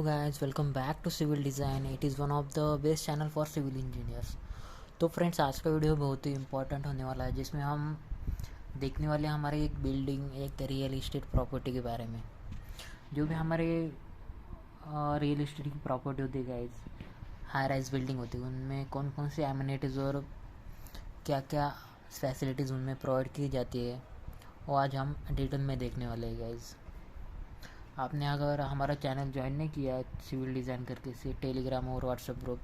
Hello guys, welcome back to civil design. It is one of the best channel for civil engineers. तो friends, आज का video बहुत ही important होने वाला है, जिसमें हम देखने वाले हैं हमारी एक बिल्डिंग, एक रियल इस्टेट प्रॉपर्टी के बारे में। जो भी हमारे रियल इस्टेट की प्रॉपर्टी होती है गाइस, हाई राइज बिल्डिंग होती है, उनमें कौन कौन सी एमिनिटीज़ और क्या क्या फैसिलिटीज़ उनमें प्रोवाइड की जाती है, वो आज हम डिटेल में देखने वाले हैं गाइस। आपने अगर हमारा चैनल ज्वाइन नहीं किया है सिविल डिज़ाइन करके से टेलीग्राम और व्हाट्सएप ग्रुप,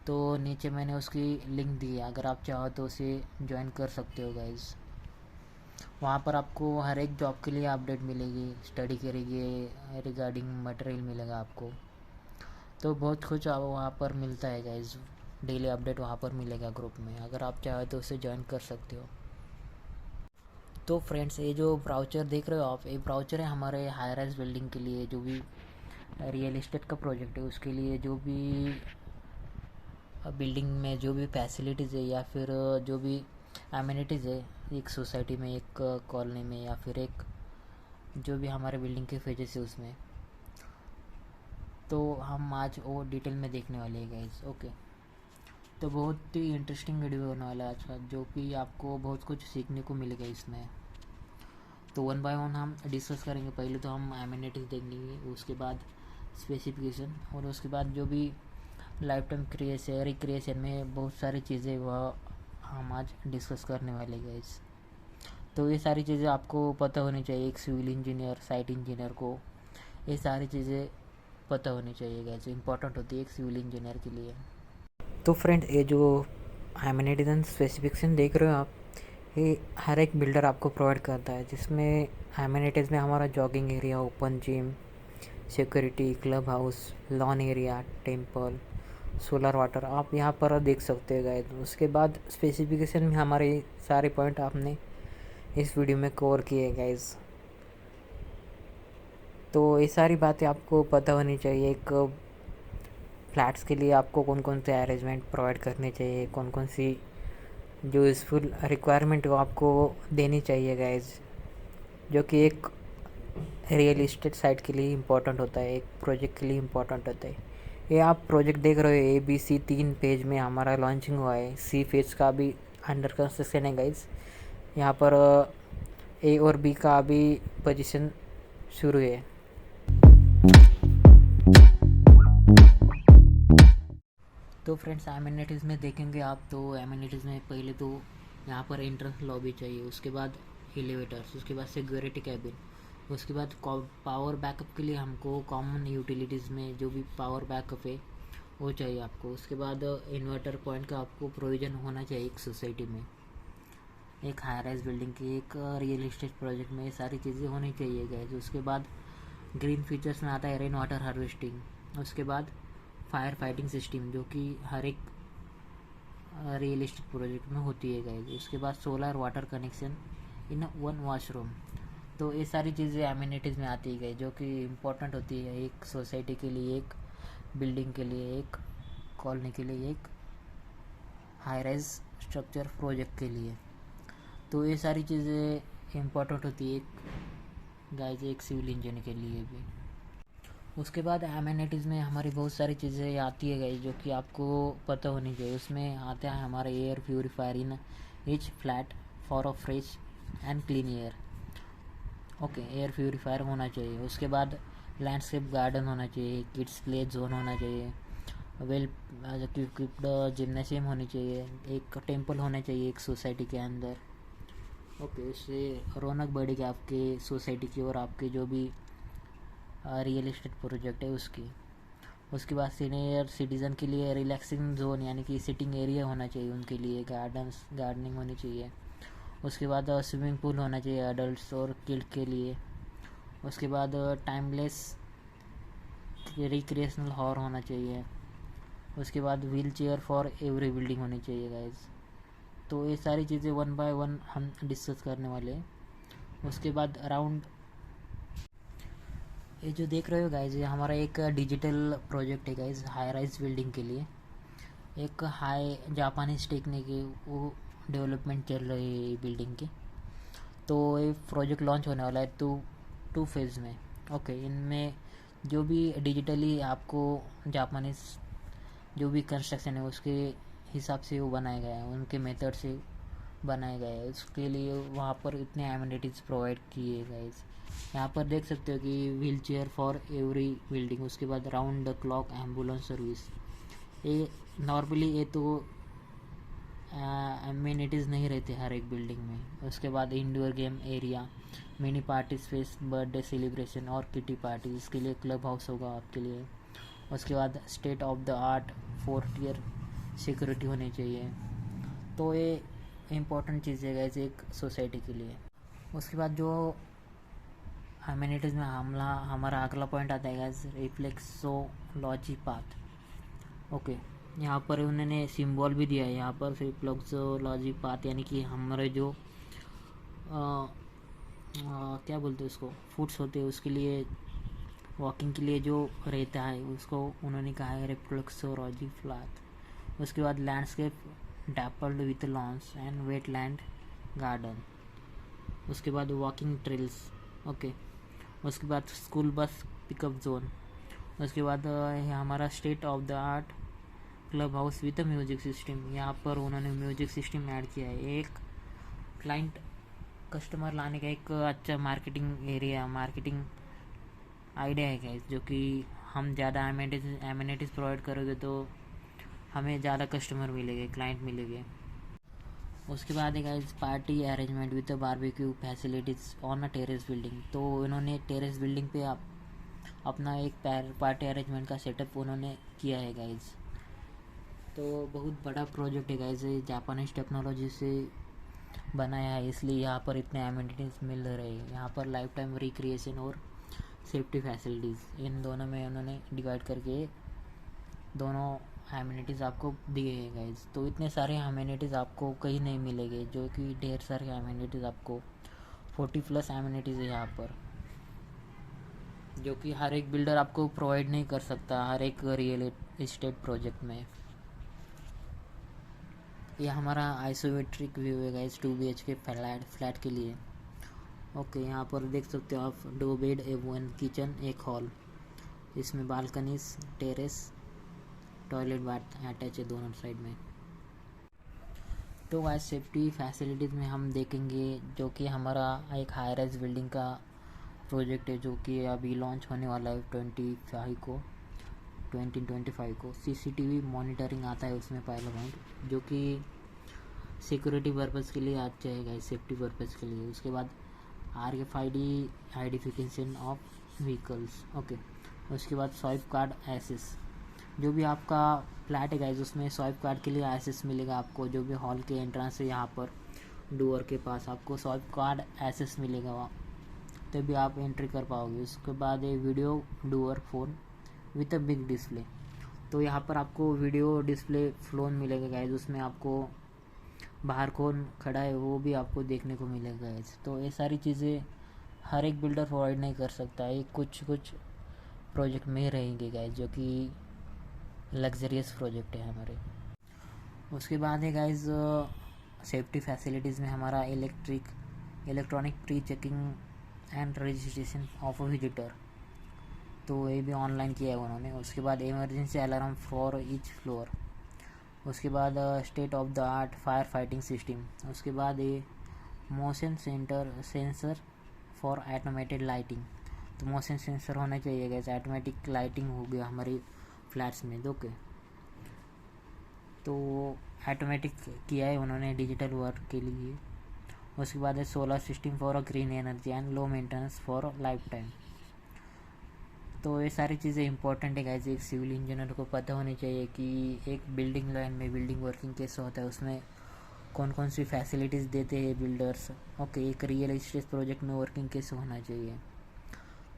तो नीचे मैंने उसकी लिंक दी है, अगर आप चाहो तो उसे ज्वाइन कर सकते हो गाइस। वहाँ पर आपको हर एक जॉब के लिए अपडेट मिलेगी, स्टडी करेंगे रिगार्डिंग मटेरियल मिलेगा आपको, तो बहुत कुछ वहाँ पर मिलता है गाइस। डेली अपडेट वहाँ पर मिलेगा ग्रुप में, अगर आप चाहो तो उसे ज्वाइन कर सकते हो। तो फ्रेंड्स, ये जो ब्राउचर देख रहे हो आप, ये ब्राउचर है हमारे हाई राइज बिल्डिंग के लिए। जो भी रियल इस्टेट का प्रोजेक्ट है उसके लिए, जो भी बिल्डिंग में जो भी फैसिलिटीज़ है या फिर जो भी एमिनिटीज़ है एक सोसाइटी में, एक कॉलोनी में, या फिर एक जो भी हमारे बिल्डिंग के फेजेस है उसमें, तो हम आज वो डिटेल में देखने वाले हैं गाइस। ओके, तो बहुत ही इंटरेस्टिंग वीडियो होने वाला है आज का, जो कि आपको बहुत कुछ सीखने को मिलेगा इसमें। तो वन बाय वन हम डिस्कस करेंगे। पहले तो हम एमिनिटीज़ देख लेंगे, उसके बाद स्पेसिफिकेशन, और उसके बाद जो भी लाइफ टाइम क्रिएशन रिक्रिएशन में बहुत सारी चीज़ें वह हम आज डिस्कस करने वाले गाइस। तो ये सारी चीज़ें आपको पता होनी चाहिए, एक सिविल इंजीनियर, साइट इंजीनियर को ये सारी चीज़ें पता होनी चाहिए गाइस, इंपॉर्टेंट होती है एक सिविल इंजीनियर के लिए। तो फ्रेंड, ये जो एमिनिटीज एंड स्पेसिफिकेशन देख रहे हो आप, ये हर एक बिल्डर आपको प्रोवाइड करता है, जिसमें एमिनिटीज़ में हमारा jogging area, open gym, security, club house, lawn area, temple, solar water आप यहाँ पर देख सकते हैं गाइस। उसके बाद स्पेसिफिकेशन में हमारे सारे पॉइंट आपने इस वीडियो में कवर किए गाइस। तो ये सारी बातें आपको पता होनी चाहिए। एक फ्लैट्स के लिए आपको कौन कौन से अरेंजमेंट प्रोवाइड करने चाहिए, कौन कौन सी जो यूज़फुल रिक्वायरमेंट वो आपको देनी चाहिए गाइस, जो कि एक रियल इस्टेट साइट के लिए इम्पोर्टेंट होता है, एक प्रोजेक्ट के लिए इम्पोर्टेंट होता है। ये आप प्रोजेक्ट देख रहे हो, ABC 3 पेज में हमारा लॉन्चिंग हुआ है। C फेज का भी अंडर कंस्ट्रक्शन है गाइस। यहाँ पर A और B का अभी पोजीशन शुरू है। तो फ्रेंड्स, एमिनिटीज़ में देखेंगे आप, तो एमिनिटीज़ में पहले तो यहाँ पर एंट्रेंस लॉबी चाहिए, उसके बाद एलिवेटर्स, उसके बाद सिक्योरिटी कैबिन, उसके बाद पावर बैकअप के लिए हमको कॉमन यूटिलिटीज़ में जो भी पावर बैकअप है वो चाहिए आपको। उसके बाद इन्वर्टर पॉइंट का आपको प्रोविज़न होना चाहिए एक सोसाइटी में, एक हाई राइज बिल्डिंग की, एक रियल इस्टेट प्रोजेक्ट में ये सारी चीज़ें होनी चाहिए गाइस। उसके बाद ग्रीन फीचर्स में आता है रेन वाटर हार्वेस्टिंग। उसके बाद फायर फाइटिंग सिस्टम, जो कि हर एक रियल इस्टेट प्रोजेक्ट में होती है गाइस। उसके बाद solar water connection in one washroom. तो ये सारी चीज़ें एमिनिटीज़ में आती है गाइस, जो कि इम्पोर्टेंट होती है एक सोसाइटी के लिए, एक बिल्डिंग के लिए, एक कॉलोनी के लिए, एक हाई राइज स्ट्रक्चर प्रोजेक्ट के लिए। तो ये सारी चीज़ें इम्पोर्टेंट होती है एक गाइस, एक सिविल इंजीनियर के लिए भी। उसके बाद एमिनिटीज़ में हमारी बहुत सारी चीज़ें आती है गाइस, जो कि आपको पता होनी चाहिए। उसमें आता है हमारा air purifier in each flat for a fresh and clean air. Okay, air purifier होना चाहिए। उसके बाद लैंडस्केप गार्डन होना चाहिए, किड्स प्ले जोन होना चाहिए, वेल इक्विप्ड जिम्नेशियम होनी चाहिए, एक टेम्पल होना चाहिए एक सोसाइटी के अंदर। ओके, उससे रौनक बढ़ेगी आपके सोसाइटी की और आपके जो भी रियल इस्टेट प्रोजेक्ट है उसकी। उसके बाद सीनियर सिटीज़न के लिए रिलैक्सिंग जोन, यानी कि सिटिंग एरिया होना चाहिए उनके लिए, गार्डनिंग होनी चाहिए। उसके बाद स्विमिंग पूल होना चाहिए अडल्ट्स और किड के लिए। उसके बाद टाइमलेस रिक्रिएशनल हॉल होना चाहिए। उसके बाद wheel chair for every building होनी चाहिए गाइज। तो ये सारी चीज़ें वन बाय वन हम डिस्कस करने वाले हैं। उसके बाद अराउंड ये जो देख रहे हो गाइज, ये हमारा एक डिजिटल प्रोजेक्ट है गाइज, हाई राइज बिल्डिंग के लिए। एक हाई जापानीज टेक्निक है, वो डेवलपमेंट चल रही है बिल्डिंग की। तो ये प्रोजेक्ट लॉन्च होने वाला है टू फेज़ में। ओके, इनमें जो भी डिजिटली आपको जापानीज जो भी कंस्ट्रक्शन है उसके हिसाब से वो बनाया गया है, उनके मेथड से बनाया गया है। उसके लिए वहाँ पर इतने एमिनिटीज़ प्रोवाइड किए गए। यहाँ पर देख सकते हो कि wheel chair for every building, उसके बाद round the clock ambulance service. ये नॉर्मली ये तो एमिनिटीज़ नहीं रहते हर एक बिल्डिंग में। उसके बाद indoor game area, mini party space, birthday celebration और किटी पार्टी, इसके लिए क्लब हाउस होगा आपके लिए। उसके बाद state of the art 4 tier security होनी चाहिए। तो ये इम्पोर्टेंट चीज़ है गाइस एक सोसाइटी के लिए। उसके बाद जो एमिनिटीज़ में हमारा अगला पॉइंट आता है गाइस रिफ्लेक्सोलॉजी पाथ। ओके, यहाँ पर उन्होंने सिंबल भी दिया है यहाँ पर रिफ्लेक्सोलॉजी पाथ, यानी कि हमारे जो क्या बोलते हैं उसको, फुट्स होते हैं उसके लिए वॉकिंग के लिए जो रहता है उसको उन्होंने कहा है रिफ्लेक्सोलॉजी पाथ। उसके बाद landscape dappled with lawns and wetland garden. उसके बाद वॉकिंग ट्रेल्स। ओके, उसके बाद स्कूल बस पिकअप जोन। उसके बाद हमारा state of the art club house with music system. यहाँ पर उन्होंने म्यूजिक सिस्टम ऐड किया है। एक क्लाइंट कस्टमर लाने का एक अच्छा मार्केटिंग एरिया, मार्केटिंग आइडिया है गाइस, जो कि हम ज़्यादा एमिनिटीज़ प्रोवाइड करोगे तो हमें ज़्यादा कस्टमर मिलेंगे, क्लाइंट मिलेंगे। उसके बाद है guys party arrangement with barbecue facilities on a terrace building. तो इन्होंने टेरेस बिल्डिंग पे अपना एक पार्टी अरेंजमेंट का सेटअप उन्होंने किया है गाइस। तो बहुत बड़ा प्रोजेक्ट है गाइस, ये जापानीज टेक्नोलॉजी से बनाया है, इसलिए यहाँ पर इतने एमिनिटीज़ मिल रहे हैं। यहाँ पर लाइफ टाइम रिक्रिएशन और सेफ्टी फैसिलिटीज़ इन दोनों में उन्होंने डिवाइड करके दोनों एमिनिटीज़ आपको दिए हैं गाइज। तो इतने सारे एमिनिटीज़ आपको कहीं नहीं मिलेंगे, जो कि ढेर सारे एमिनिटीज़ आपको 40+ एमिनिटीज़ है यहाँ पर, जो कि हर एक बिल्डर आपको प्रोवाइड नहीं कर सकता हर एक रियल एस्टेट प्रोजेक्ट में। ये हमारा आइसोमेट्रिक व्यू है गाइज 2 BHK फ्लैट के लिए। ओके, यहाँ पर देख सकते हो आप 2 बेड, 1 किचन, 1 हॉल, इसमें balconies, terrace, toilet bath attach है दोनों साइड में। तो गाइस सेफ्टी फैसिलिटीज़ में हम देखेंगे जो कि हमारा एक हाई राइज बिल्डिंग का प्रोजेक्ट है, जो कि अभी लॉन्च होने वाला है 2025 को। CCTV मॉनिटरिंग आता है उसमें पहला पॉइंट, जो कि सिक्योरिटी पर्पज़ के लिए अच्छा है गाइस, सेफ्टी पर्पज़ के लिए। उसके बाद RFID identification of vehicles. Okay, उसके बाद स्वाइप कार्ड एक्सेस, जो भी आपका फ्लैट है गाइज उसमें स्वाइप कार्ड के लिए एक्सेस मिलेगा आपको। जो भी हॉल के एंट्रेंस है यहाँ पर डोर के पास आपको स्वाइप कार्ड एक्सेस मिलेगा वहाँ, तभी आप एंट्री कर पाओगे। उसके बाद ये video door phone with a big display. तो यहाँ पर आपको वीडियो डिस्प्ले फ़ोन मिलेगा गाइज, उसमें आपको बाहर कौन खड़ा है वो भी आपको देखने को मिलेगा गाइज। तो ये सारी चीज़ें हर एक बिल्डर प्रोवाइड नहीं कर सकता, ये कुछ प्रोजेक्ट में रहेंगे गाइज, जो कि लग्जरियस प्रोजेक्ट है हमारे। उसके बाद है गाइज सेफ्टी फैसिलिटीज़ में हमारा electronic pre checking and registration of a visitor, तो ये भी ऑनलाइन किया है उन्होंने। उसके बाद emergency alarm for each floor. उसके बाद state of the art fire fighting system. उसके बाद ये motion sensor for automated lighting. तो मोशन सेंसर होना चाहिए गाइज, ऑटोमेटिक लाइटिंग हो गया हमारी फ्लैट्स में। ओके, तो ऑटोमेटिक किया है उन्होंने डिजिटल वर्क के लिए। उसके बाद है solar system for a green energy and low maintenance for life time. तो ये सारी चीज़ें इंपॉर्टेंट है गाइज, एक सिविल इंजीनियर को पता होनी चाहिए कि एक बिल्डिंग लाइन में बिल्डिंग वर्किंग कैसे होता है, उसमें कौन कौन सी फैसिलिटीज़ देते हैं बिल्डर्स। ओके, एक रियल एस्टेट प्रोजेक्ट में वर्किंग कैसे होना चाहिए।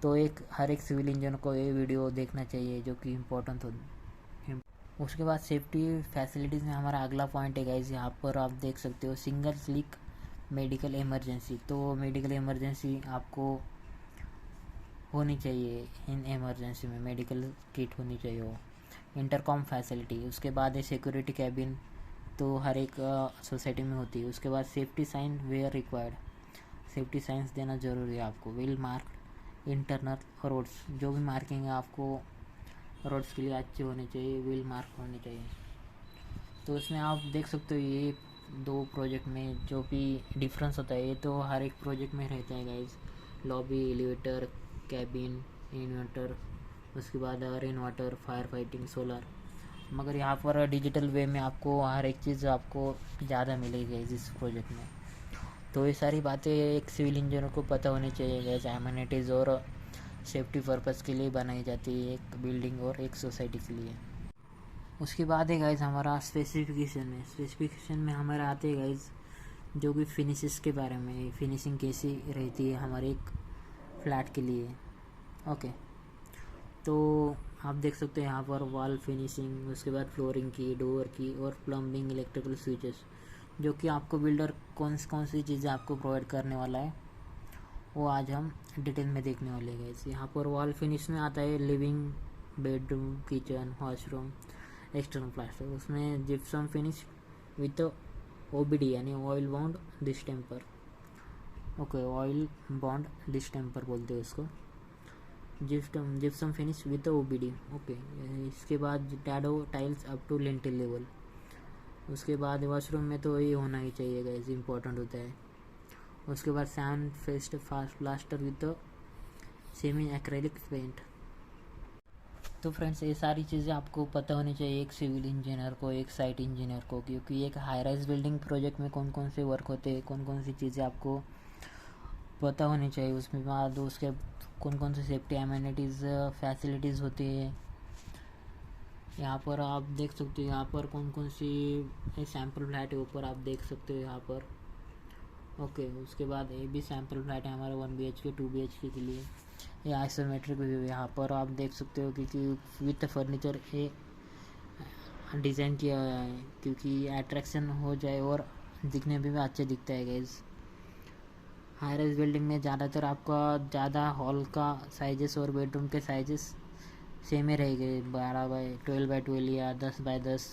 तो हर एक सिविल इंजीनियर को ये वीडियो देखना चाहिए, जो कि इम्पोर्टेंट हो। उसके बाद सेफ्टी फैसिलिटीज़ में हमारा अगला पॉइंट है गाइज, यहाँ पर आप देख सकते हो सिंगल क्लिक मेडिकल इमरजेंसी। तो मेडिकल इमरजेंसी आपको होनी चाहिए, इन इमरजेंसी में मेडिकल किट होनी चाहिए वो। इंटरकॉम फैसिलिटी, उसके बाद है सिक्योरिटी कैबिन, तो हर एक सोसाइटी में होती है। उसके बाद safety sign where required, safety signs देना ज़रूरी है आपको। वेल मार्क इंटरनल रोड्स, जो भी मार्किंग है आपको रोड्स के लिए अच्छे होने चाहिए, व्हील मार्क होने चाहिए। तो इसमें आप देख सकते हो ये 2 प्रोजेक्ट में जो भी डिफरेंस होता है ये तो हर एक प्रोजेक्ट में रहता है guys. Lobby, elevator, cabin, inverter, उसके बाद rain water, fire fighting, solar. मगर यहाँ पर डिजिटल वे में आपको हर एक चीज़ आपको ज़्यादा मिलेगी इस प्रोजेक्ट में। तो ये सारी बातें एक सिविल इंजीनियर को पता होनी चाहिए गैस। एमिनिटीज़ और सेफ्टी पर्पज़ के लिए बनाई जाती है एक बिल्डिंग और एक सोसाइटी के लिए। उसके बाद है गाइज हमारा स्पेसिफिकेशन में हमारे आते हैं गाइज जो भी फिनिशेस के बारे में, फिनिशिंग कैसी रहती है हमारे एक फ्लैट के लिए। ओके, तो आप देख सकते हैं यहाँ पर वॉल फिनिशिंग, उसके बाद फ्लोरिंग की, डोर की और प्लम्बिंग, इलेक्ट्रिकल स्विचेस, जो कि आपको बिल्डर कौन सी चीज़ें आपको प्रोवाइड करने वाला है वो आज हम डिटेल में देखने वाले हैं गाइस। यहाँ पर वॉल फिनिश में आता है living, bedroom, kitchen, washroom, external plaster. उसमें जिप्सम फिनिश विथ ओबीडी यानी oil bond distemper. Okay, oil bond distemper बोलते हैं उसको, gypsum finish with OBD. Okay, इसके बाद dado tiles up to lintel level. उसके बाद वॉशरूम में तो ये होना ही चाहिए गाइस, इम्पोर्टेंट होता है। उसके बाद sand faced fast plaster with semi acrylic paint. तो फ्रेंड्स ये सारी चीज़ें आपको पता होनी चाहिए एक सिविल इंजीनियर को, एक साइट इंजीनियर को, क्योंकि एक हाई राइज बिल्डिंग प्रोजेक्ट में कौन कौन से वर्क होते हैं, कौन कौन सी चीज़ें आपको पता होनी चाहिए। उसमें बाद उसके कौन कौन सी सेफ्टी एमिनिटीज़ फैसिलिटीज़ होती है। यहाँ पर आप देख सकते हो, यहाँ पर कौन कौन सी सैम्पल फ्लैट है ऊपर आप देख सकते हो यहाँ पर। ओके, उसके बाद ये भी सैम्पल फ्लैट है हमारे 1 BHK 2 BHK के लिए। ये आइसोमेट्रिक व्यू यहाँ पर आप देख सकते हो, क्योंकि विथ फर्नीचर ये डिज़ाइन किया हुआ है क्योंकि अट्रैक्शन हो जाए और दिखने में भी अच्छे दिखता है गाइस। हाई राइज बिल्डिंग में ज़्यादातर आपका ज़्यादा हॉल का साइजेस और बेडरूम के साइजेस सेम ही रहेंगे, 12x12 या 10x10,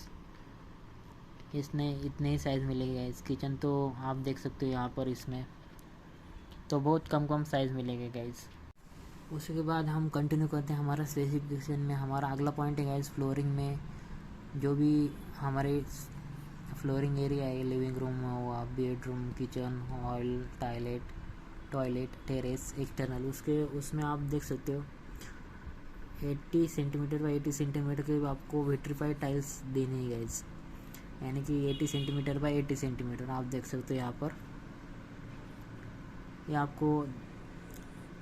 इसने इतने ही साइज़ मिलेगा इस किचन। तो आप देख सकते हो यहाँ पर इसमें तो बहुत कम साइज़ मिलेगा गाइस। उसके बाद हम कंटिन्यू करते हैं हमारा स्पेसिफिकेशन में। हमारा अगला पॉइंट है गाइस फ्लोरिंग में, जो भी हमारे फ्लोरिंग एरिया है, लिविंग रूम हुआ, bedroom, kitchen, hall, toilet, terrace, external, उसमें आप देख सकते हो 80 सेंटीमीटर बाई 80 सेंटीमीटर के आपको विट्रीफाइड टाइल्स देनी है गाइस, यानी कि 80 सेंटीमीटर बाई 80 सेंटीमीटर आप देख सकते हो यहाँ पर। ये आपको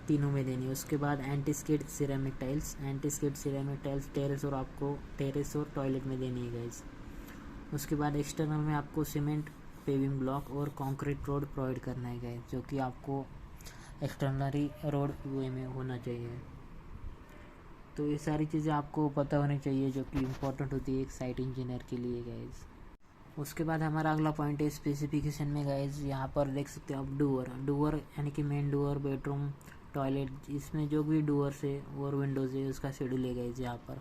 तीनों में देनी है। उसके बाद anti skid ceramic tiles terrace और टॉयलेट में देनी है गाइस। उसके बाद एक्सटर्नल में आपको सीमेंट पेविंग ब्लॉक और कंक्रीट रोड प्रोवाइड करना है गाइस, जो कि आपको एक्सटर्नली रोड वे में होना चाहिए। तो ये सारी चीज़ें आपको पता होनी चाहिए जो कि इम्पोर्टेंट होती है एक साइट इंजीनियर के लिए गाइस। उसके बाद हमारा अगला पॉइंट है स्पेसिफिकेशन में गाइस। यहाँ पर देख सकते हो आप डूअर यानी कि मेन डूअर, बेडरूम, टॉयलेट, इसमें जो भी डूअर्स है और विंडोज़ है उसका शेड्यूल है गाइस। यहाँ पर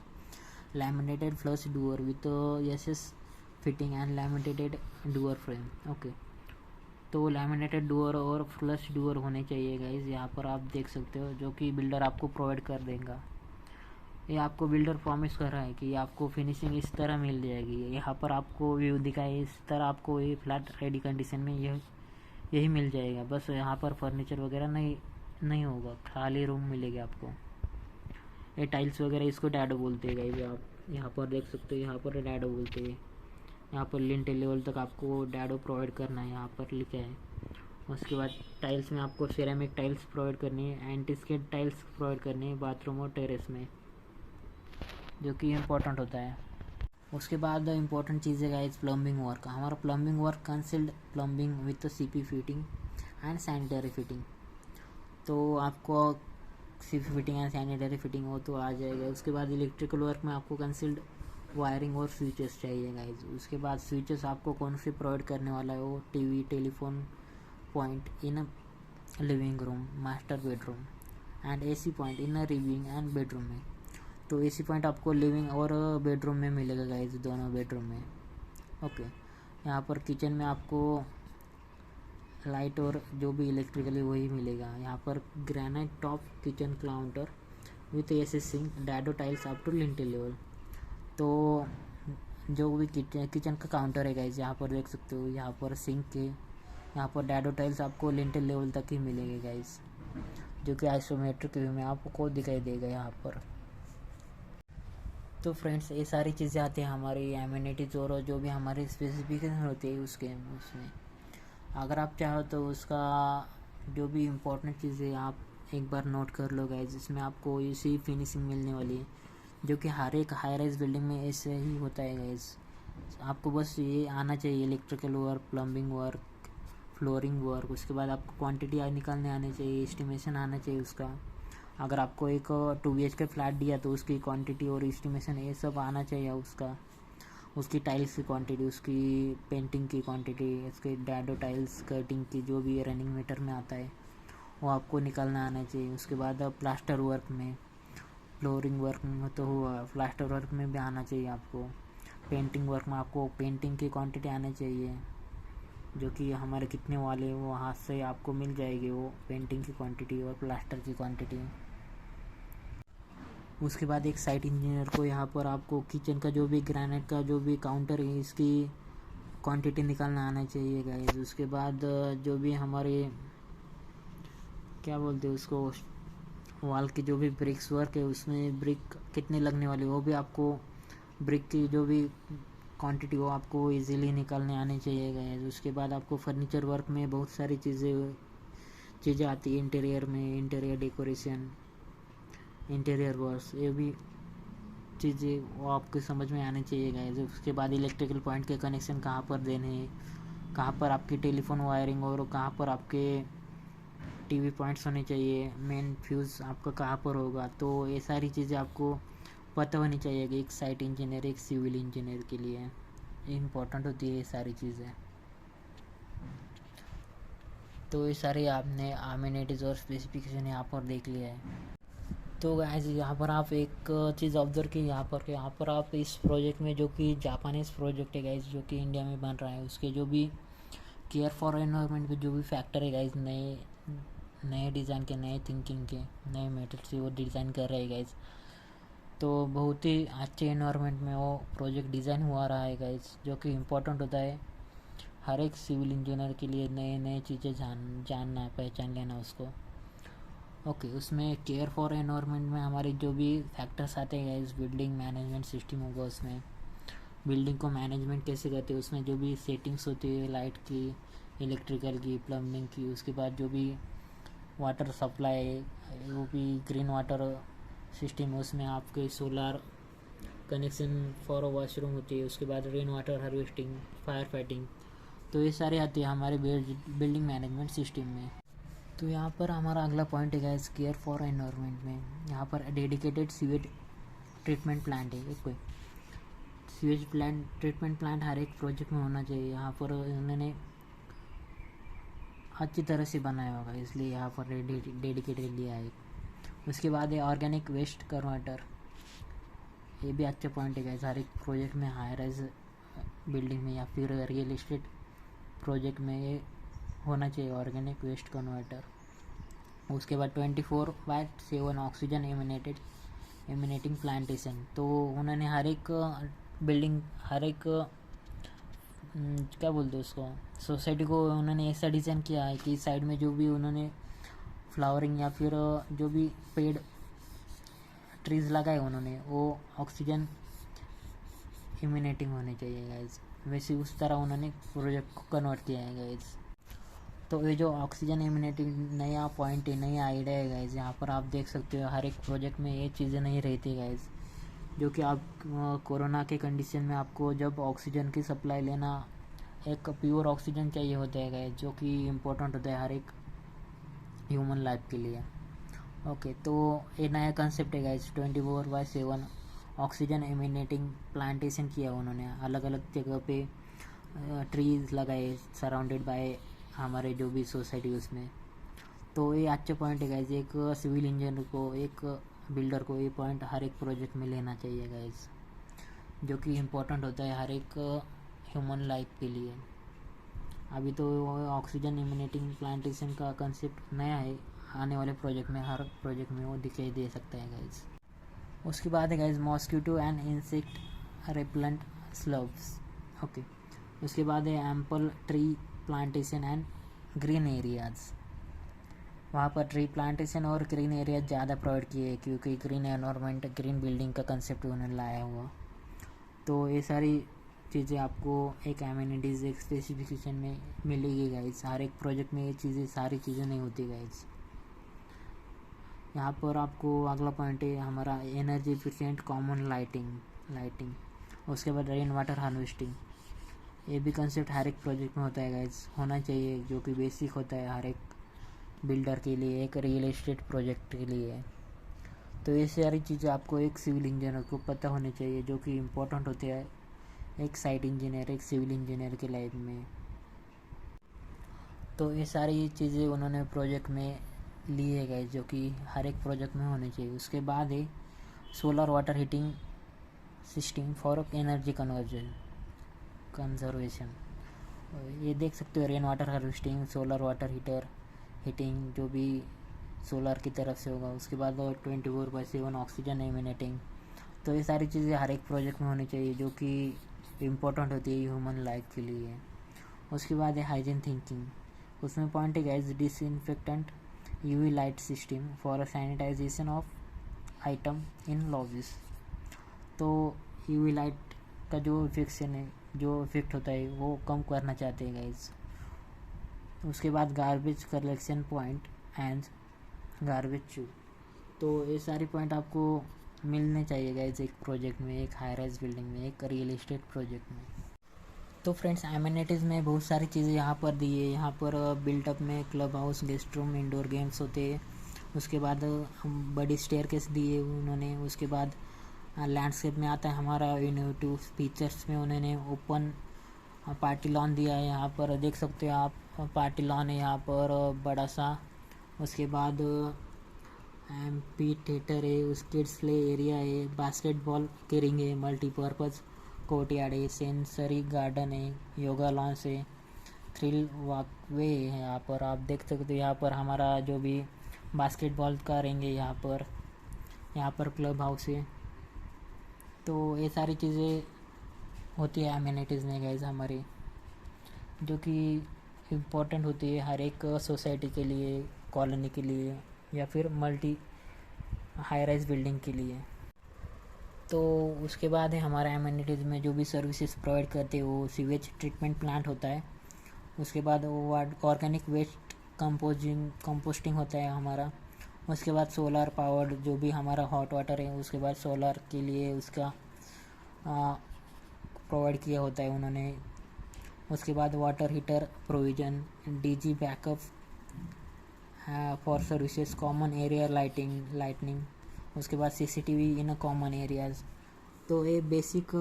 laminated flush doer with SS fitting and laminated doer frame. Okay, तो लैमिनेटेड डूअर और फ्लश डूअर होने चाहिए गाइस। यहाँ पर आप देख सकते हो जो कि बिल्डर आपको प्रोवाइड कर देगा। ये आपको बिल्डर प्रॉमिस कर रहा है कि आपको फिनिशिंग इस तरह मिल जाएगी। यहाँ पर आपको व्यू दिखाए इस तरह आपको ये फ्लैट रेडी कंडीशन में यही मिल जाएगा। बस यहाँ पर फर्नीचर वगैरह नहीं होगा, खाली रूम मिलेगा आपको। ये टाइल्स वगैरह इसको डैडो बोलते हैं गाइस। आप यहाँ पर देख सकते हो, यहाँ पर डैडो बोलते हैं। यहाँ पर लिंटेल लेवल तक आपको डैडो प्रोवाइड करना है, यहाँ पर लिखा है। उसके बाद टाइल्स में आपको सिरेमिक टाइल्स प्रोवाइड करनी है, एंटी स्किड टाइल्स प्रोवाइड करनी है बाथरूम और टेरेस में, जो कि इम्पोर्टेंट होता है। उसके बाद इम्पोर्टेंट चीज़ है गाइस प्लम्बिंग वर्क। हमारा plumbing work कंसिल्ड plumbing with CP fitting and sanitary fitting. तो आपको CP fitting and sanitary fitting हो तो आ जाएगा। उसके बाद इलेक्ट्रिकल वर्क में आपको कंसिल्ड वायरिंग और स्विचेस चाहिए गाइस। उसके बाद स्विचेस आपको कौन से प्रोवाइड करने वाला है वो TV, telephone point in living room, master bedroom and AC point in living and bedroom में। तो एसी पॉइंट आपको लिविंग और बेडरूम में मिलेगा गाइस, दोनों बेडरूम में। ओके, यहाँ पर किचन में आपको लाइट और जो भी इलेक्ट्रिकली वही मिलेगा। यहाँ पर granite top kitchen counter with AC sink dado tiles up to lintel level. तो जो भी किचन का काउंटर है गाइज, यहाँ पर देख सकते हो, यहाँ पर सिंक के यहाँ पर डैडो टाइल्स आपको लिंटेल लेवल तक ही मिलेंगे गाइज, जो कि आइसोमेट्रिक व्यू में आपको दिखाई देगा यहाँ पर। तो फ्रेंड्स ये सारी चीज़ें आती हैं हमारी एमिनिटीज़ और जो भी हमारी स्पेसिफिकेशन होती है उसमें अगर आप चाहो तो उसका जो भी इम्पोर्टेंट चीज़ें आप एक बार नोट कर लो गाइज। इसमें आपको इसी फिनिशिंग मिलने वाली है, जो कि हर एक हाई राइज बिल्डिंग में ऐसे ही होता है गाइज। आपको बस ये आना चाहिए, electrical work, plumbing work, flooring work. उसके बाद आपको क्वांटिटी निकालने आने चाहिए, एस्टिमेशन आना चाहिए उसका। अगर आपको एक 2 BHK फ्लैट दिया तो उसकी क्वांटिटी और एस्टिमेशन ये सब आना चाहिए उसका। उसकी टाइल्स की क्वांटिटी, उसकी पेंटिंग की क्वांटिटी, उसके डैडो टाइल्स कटिंग की जो भी रनिंग मीटर में आता है वो आपको निकालना आना चाहिए। उसके बाद प्लास्टर वर्क में, फ्लोरिंग वर्क में तो हुआ, प्लास्टर वर्क में भी आना चाहिए आपको। पेंटिंग वर्क में आपको पेंटिंग की क्वांटिटी आनी चाहिए, जो कि हमारे कितने वाले वो हाथ से आपको मिल जाएगी वो पेंटिंग की क्वांटिटी और प्लास्टर की क्वांटिटी। उसके बाद एक साइट इंजीनियर को यहाँ पर आपको किचन का जो भी ग्रेनाइट का जो भी काउंटर है इसकी क्वांटिटी निकालना आना चाहिए गाइस। उसके बाद जो भी हमारे क्या बोलते हैं उसको, वॉल की जो भी ब्रिक्स वर्क है उसमें ब्रिक कितने लगने वाली वो भी आपको, ब्रिक की जो भी क्वांटिटी वो आपको इजीली निकालने आने चाहिए गाइस। उसके बाद आपको फर्नीचर वर्क में बहुत सारी चीज़ें आती है, इंटीरियर में, इंटीरियर डेकोरेशन, इंटीरियर वर्क्स, ये भी चीज़ें वो आपको समझ में आनी चाहिए गाइस। उसके बाद इलेक्ट्रिकल पॉइंट के कनेक्शन कहाँ पर देने हैं, कहाँ पर आपकी टेलीफोन वायरिंग और कहाँ पर आपके टीवी पॉइंट्स होने चाहिए, मेन फ्यूज़ आपका कहाँ पर होगा। तो ये सारी चीज़ें आपको पता होनी चाहिए कि एक साइट इंजीनियर, एक सिविल इंजीनियर के लिए इम्पोर्टेंट होती है ये सारी चीज़ें। तो ये सारी आपने अमेनिटीज़ और स्पेसिफिकेशन यहाँ पर देख लिया है। तो गाइस यहाँ पर आप एक चीज़ ऑब्जर्व की, यहाँ पर आप इस प्रोजेक्ट में, जो कि जापानीज़ प्रोजेक्ट है गाइस, जो कि इंडिया में बन रहा है, उसके जो भी केयर फॉर एनवायरनमेंट के जो भी फैक्टर है गाइस, नए नए डिज़ाइन के, नए थिंकिंग के, नए मेथड से वो डिज़ाइन कर रहे हैं गाइस। तो बहुत ही अच्छे एनवायरनमेंट में वो प्रोजेक्ट डिज़ाइन हुआ रहा है गाइस, जो कि इम्पोर्टेंट होता है हर एक सिविल इंजीनियर के लिए। नए नए चीज़ें जानना, पहचान लेना उसको। ओके उसमें केयर फॉर एनवायरनमेंट में हमारे जो भी फैक्टर्स आते हैं इस बिल्डिंग मैनेजमेंट सिस्टम होगा, उसमें बिल्डिंग को मैनेजमेंट कैसे करते हैं, उसमें जो भी सेटिंग्स होती है लाइट की, इलेक्ट्रिकल की, प्लम्बिंग की। उसके बाद जो भी वाटर सप्लाई, वो भी ग्रीन वाटर सिस्टम है, उसमें आपके सोलर कनेक्शन फॉर वॉशरूम होती है। उसके बाद rain water harvesting, fire fighting, तो ये सारे आते हैं हमारे बिल्डिंग मैनेजमेंट सिस्टम में। तो यहाँ पर हमारा अगला पॉइंट है गाइस, केयर फॉर एनवायरनमेंट में यहाँ पर डेडिकेटेड सीवेज ट्रीटमेंट प्लांट है। कोई सीवेज ट्रीटमेंट प्लांट हर एक प्रोजेक्ट में होना चाहिए। यहाँ पर उन्होंने अच्छी तरह से बनाया होगा, इसलिए यहाँ पर डेडिकेटेड लिया है। उसके बाद है ऑर्गेनिक वेस्ट कन्वर्टर, ये भी अच्छा पॉइंट है गाइस। हर एक प्रोजेक्ट में, हाई राइज बिल्डिंग में या फिर रियल एस्टेट प्रोजेक्ट में ये होना चाहिए ऑर्गेनिक वेस्ट कन्वर्टर। उसके बाद 24/7 ऑक्सीजन एमिनेटिंग प्लांटेशन, तो उन्होंने हर एक बिल्डिंग, हर एक क्या बोलते हैं उसको, सोसाइटी को उन्होंने ऐसा डिज़ाइन किया है कि साइड में जो भी उन्होंने फ्लावरिंग या फिर जो भी पेड़ ट्रीज़ लगाए उन्होंने, वो ऑक्सीजन इमिनेटिंग होने चाहिए गाइज। वैसे उस तरह उन्होंने प्रोजेक्ट को कन्वर्ट किया है गाइज। तो ये जो ऑक्सीजन इम्यूनिटी नया पॉइंट है, नया आइडिया है गाइज। यहाँ पर आप देख सकते हो हर एक प्रोजेक्ट में ये चीज़ें नहीं रहती गाइज, जो कि आप कोरोना के कंडीशन में आपको जब ऑक्सीजन की सप्लाई लेना, एक प्योर ऑक्सीजन चाहिए होता है गाइज, जो कि इम्पोर्टेंट होता है हर एक ह्यूमन लाइफ के लिए। ओके तो ये नया कंसेप्ट है गाइज, 24/7 ऑक्सीजन इमिनेटिंग प्लांटेशन किया उन्होंने, अलग अलग जगह पे ट्रीज लगाए सराउंडेड बाय हमारे जो भी सोसाइटी उसमें। तो ये अच्छे पॉइंट है गाइज, एक सिविल इंजीनियर को, एक बिल्डर को ये पॉइंट हर एक प्रोजेक्ट में लेना चाहिए गाइज, जो कि इम्पोर्टेंट होता है हर एक ह्यूमन लाइफ के लिए। अभी तो ऑक्सीजन इमिनेटिंग प्लांटेशन का कंसेप्ट नया है, आने वाले प्रोजेक्ट में हर प्रोजेक्ट में वो दिखाई दे सकता है गाइज। उसके बाद है guys mosquito and insect repellent shrubs. Okay, उसके बाद है ample tree plantation and green areas. वहाँ पर ट्री प्लांटेशन और ग्रीन एरिया ज़्यादा प्रोवाइड किए क्योंकि ग्रीन एनवायरनमेंट, ग्रीन बिल्डिंग का कंसेप्ट उन्होंने लाया हुआ। तो ये सारी चीज़ें आपको एक एमिनिटीज़, एक स्पेसिफिकेशन में मिलेगी गाइज। हर एक प्रोजेक्ट में ये चीज़ें, सारी चीज़ें नहीं होती गाइज। यहाँ पर आपको अगला पॉइंट है हमारा एनर्जी एफिशिएंट कॉमन लाइटिंग। उसके बाद रेन वाटर हार्वेस्टिंग। ये भी कंसेप्ट हर एक प्रोजेक्ट में होता है गाइज, होना चाहिए, जो कि बेसिक होता है हर एक बिल्डर के लिए, एक रियल एस्टेट प्रोजेक्ट के लिए। तो ये सारी चीज़ें आपको एक सिविल इंजीनियर को पता होनी चाहिए, जो कि इम्पोर्टेंट होते हैं एक साइट इंजीनियर, एक सिविल इंजीनियर के लाइफ में। तो ये सारी चीज़ें उन्होंने प्रोजेक्ट में ली है गाइस, जो कि हर एक प्रोजेक्ट में होनी चाहिए। उसके बाद है solar water heating system for energy conservation. ये देख सकते हो, rain water harvesting, solar water heating जो भी सोलर की तरफ से होगा। उसके बाद 24/7 ऑक्सीजन एमिनेटिंग। तो ये सारी चीज़ें हर एक प्रोजेक्ट में होनी चाहिए, जो कि इम्पोर्टेंट होती है ह्यूमन लाइफ के लिए। उसके बाद है हाइजीन थिंकिंग। उसमें पॉइंट है guys disinfectant UV light system for sanitization of item in lobbies. तो यूवी लाइट का जो इफेक्ट होता है वो कम करना चाहते हैं गाइस। उसके बाद garbage collection point and garbage चू। तो ये सारी पॉइंट आपको मिलने चाहिए गाइस एक प्रोजेक्ट में, एक हाई राइज बिल्डिंग में, एक रियल एस्टेट प्रोजेक्ट में। तो फ्रेंड्स, एमिनिटीज़ में बहुत सारी चीज़ें यहाँ पर दी है। यहाँ पर बिल्टअप में club house, guest room, indoor games होते हैं। उसके बाद बड़ी स्टेयरकेस दी है उन्होंने। उसके बाद लैंडस्केप में आता है हमारा इनोवेटिव फीचर्स में उन्होंने ओपन पार्टी लॉन दिया है। यहाँ पर देख सकते हो आप, पार्टी लॉन है यहाँ पर बड़ा सा। उसके बाद एम्पी थिएटर है, उस किड्स प्ले एरिया है, बास्केटबॉल के रिंग है, मल्टीपर्पज़ कोर्टयार्ड है, सेंसरी गार्डन है, योगा लॉन्स है, थ्रिल वॉकवे है। यहाँ पर आप देख सकते हो, यहाँ पर हमारा जो भी बास्केटबॉल का रिंग है, यहाँ पर क्लब हाउस है। तो ये सारी चीज़ें होती है एमिनिटीज़ में गाइस हमारी, जो कि इम्पोर्टेंट होती है हर एक सोसाइटी के लिए, कॉलोनी के लिए, या फिर मल्टी हाई राइज बिल्डिंग के लिए। तो उसके बाद है हमारा एमिनिटीज़ में जो भी सर्विसेज प्रोवाइड करते हैं वो सीवेज ट्रीटमेंट प्लांट होता है। उसके बाद वो ऑर्गेनिक वेस्ट कंपोस्टिंग होता है हमारा। उसके बाद सोलर पावर्ड जो भी हमारा हॉट वाटर है, उसके बाद सोलर के लिए उसका प्रोवाइड किया होता है उन्होंने। उसके बाद water heater provision, DG backup for services, common area lightning. उसके बाद सीसीटीवी इन कॉमन एरियाज़। तो ये बेसिक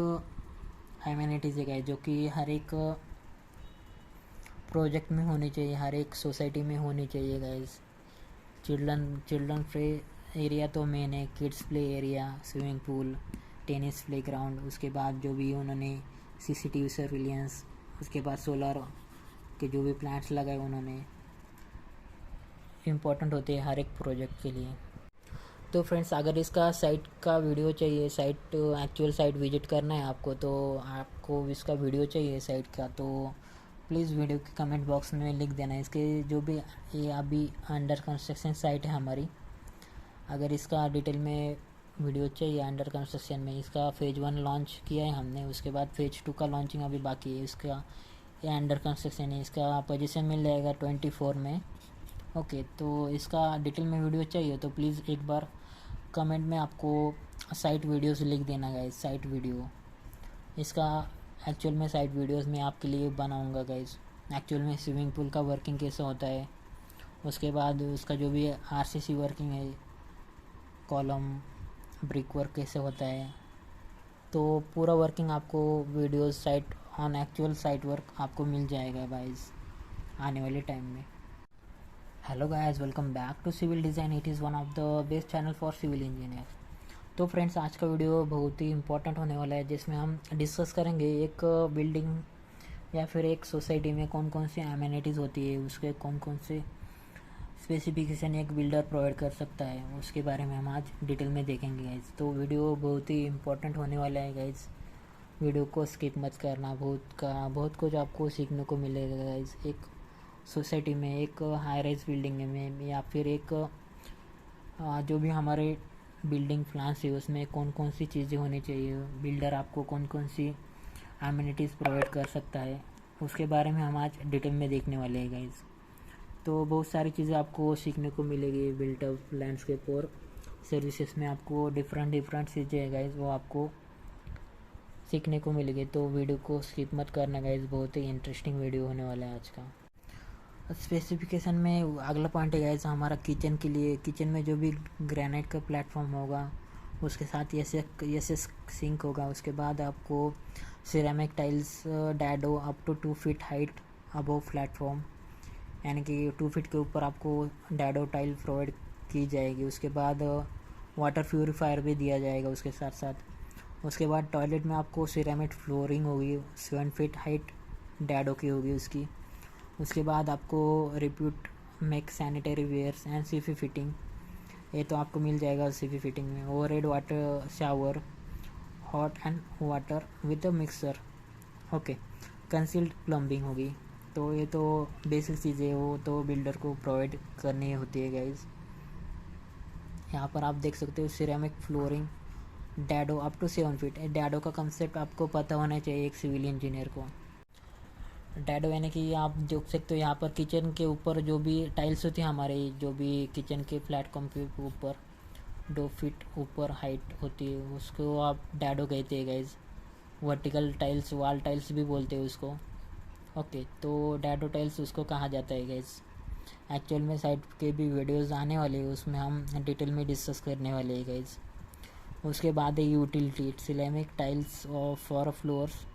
एमिनिटीज़ है जो कि हर एक प्रोजेक्ट में होनी चाहिए, हर एक सोसाइटी में होनी चाहिए गाइस। चिल्ड्रन प्ले एरिया तो मेन है, kids play area, swimming pool, tennis play ground. उसके बाद जो भी उन्होंने सीसीटीवी सर्विलियंस, उसके बाद सोलर के जो भी प्लांट्स लगाए उन्होंने, इम्पोर्टेंट होते हैं हर एक प्रोजेक्ट के लिए। तो फ्रेंड्स, अगर इसका साइट का वीडियो चाहिए, एक्चुअल साइट विजिट करना है आपको, तो आपको इसका वीडियो चाहिए साइट का, तो प्लीज़ वीडियो के कमेंट बॉक्स में लिख देना। इसके जो भी ये अभी अंडर कंस्ट्रक्शन साइट है हमारी, अगर इसका डिटेल में वीडियो चाहिए अंडर कंस्ट्रक्शन में, इसका फेज़ 1 लॉन्च किया है हमने, उसके बाद फेज़ 2 का लॉन्चिंग अभी बाकी है। इसका ये अंडर कंस्ट्रक्शन है, इसका पोजीशन मिल जाएगा 24 में। ओके, तो इसका डिटेल में वीडियो चाहिए तो प्लीज़ एक बार कमेंट में आपको साइट वीडियोस लिख देना गाइस, साइट वीडियो। इसका एक्चुअल में साइट वीडियोस मैं आपके लिए बनाऊंगा गाइस। एक्चुअल में स्विमिंग पूल का वर्किंग कैसे होता है, उसके बाद उसका जो भी आरसीसी वर्किंग है, कॉलम ब्रिक वर्क कैसे होता है, तो पूरा वर्किंग आपको videos site on actual site work आपको मिल जाएगा गाइस आने वाले टाइम में। Hello guys, welcome back to civil design. It is one of the best channel for civil engineer. तो फ्रेंड्स, आज का वीडियो बहुत ही इंपॉर्टेंट होने वाला है, जिसमें हम डिस्कस करेंगे एक बिल्डिंग या फिर एक सोसाइटी में कौन कौन सी एमिनिटीज़ होती है, उसके कौन कौन से स्पेसिफिकेशन एक बिल्डर प्रोवाइड कर सकता है, उसके बारे में हम आज डिटेल में देखेंगे गाइज। तो वीडियो बहुत ही इंपॉर्टेंट होने वाला है गाइज, वीडियो को स्किप मत करना। बहुत कुछ आपको सीखने को मिलेगा गाइज। एक सोसाइटी में, एक हाई राइज बिल्डिंग में, या फिर एक जो भी हमारे बिल्डिंग प्लान्स है उसमें कौन कौन सी चीज़ें होनी चाहिए, बिल्डर आपको कौन कौन सी एमिनिटीज़ प्रोवाइड कर सकता है, उसके बारे में हम आज डिटेल में देखने वाले हैं गाइज। तो बहुत सारी चीज़ें आपको सीखने को मिलेगी बिल्ट अप लैंडस्केप और सर्विसेज में। आपको डिफरेंट चीज़ें है गाइज, वो आपको सीखने को मिलेगी। तो वीडियो को स्किप मत करना गाइज, बहुत ही इंटरेस्टिंग वीडियो होने वाला है आज का। स्पेसिफिकेशन में अगला पॉइंट है गाइज हमारा किचन के लिए। किचन में जो भी ग्रेनाइट का प्लेटफॉर्म होगा, उसके साथ एस सिंक होगा। उसके बाद आपको ceramic tiles dado up to 2 feet height above platform, यानी कि 2 फीट के ऊपर आपको डैडो टाइल प्रोवाइड की जाएगी। उसके बाद वाटर प्यूरीफायर भी दिया जाएगा उसके साथ साथ। उसके बाद टॉयलेट में आपको सिरेमिक फ्लोरिंग होगी, 7 फीट हाइट डैडो की होगी उसकी। उसके बाद आपको repute make sanitary wares and CP fitting, ये तो आपको मिल जाएगा सीफी फिटिंग में। Overhead water shower, hot and water with a mixer, okay. Concealed plumbing होगी। तो ये तो बेसिक चीज़ें वो तो बिल्डर को प्रोवाइड करनी होती है गाइज। यहाँ पर आप देख सकते हो ceramic flooring dado up to 7 feet. Dado का कंसेप्ट आपको पता होना चाहिए एक सिविल इंजीनियर को। डैडो यानी कि आप देख सकते हो यहाँ पर किचन के ऊपर जो भी टाइल्स होती है हमारे, जो भी किचन के प्लेटफॉर्म के ऊपर 2 फीट ऊपर हाइट होती है, उसको आप डैडो कहते हैं guys. Vertical tiles, wall tiles भी बोलते हैं उसको, ओके। तो डैडो टाइल्स उसको कहा जाता है गाइज। एक्चुअल में साइट के भी वीडियोस आने वाले हैं, उसमें हम डिटेल में डिस्कस करने वाले हैं गाइज। उसके बाद है utility ceramic tiles for floors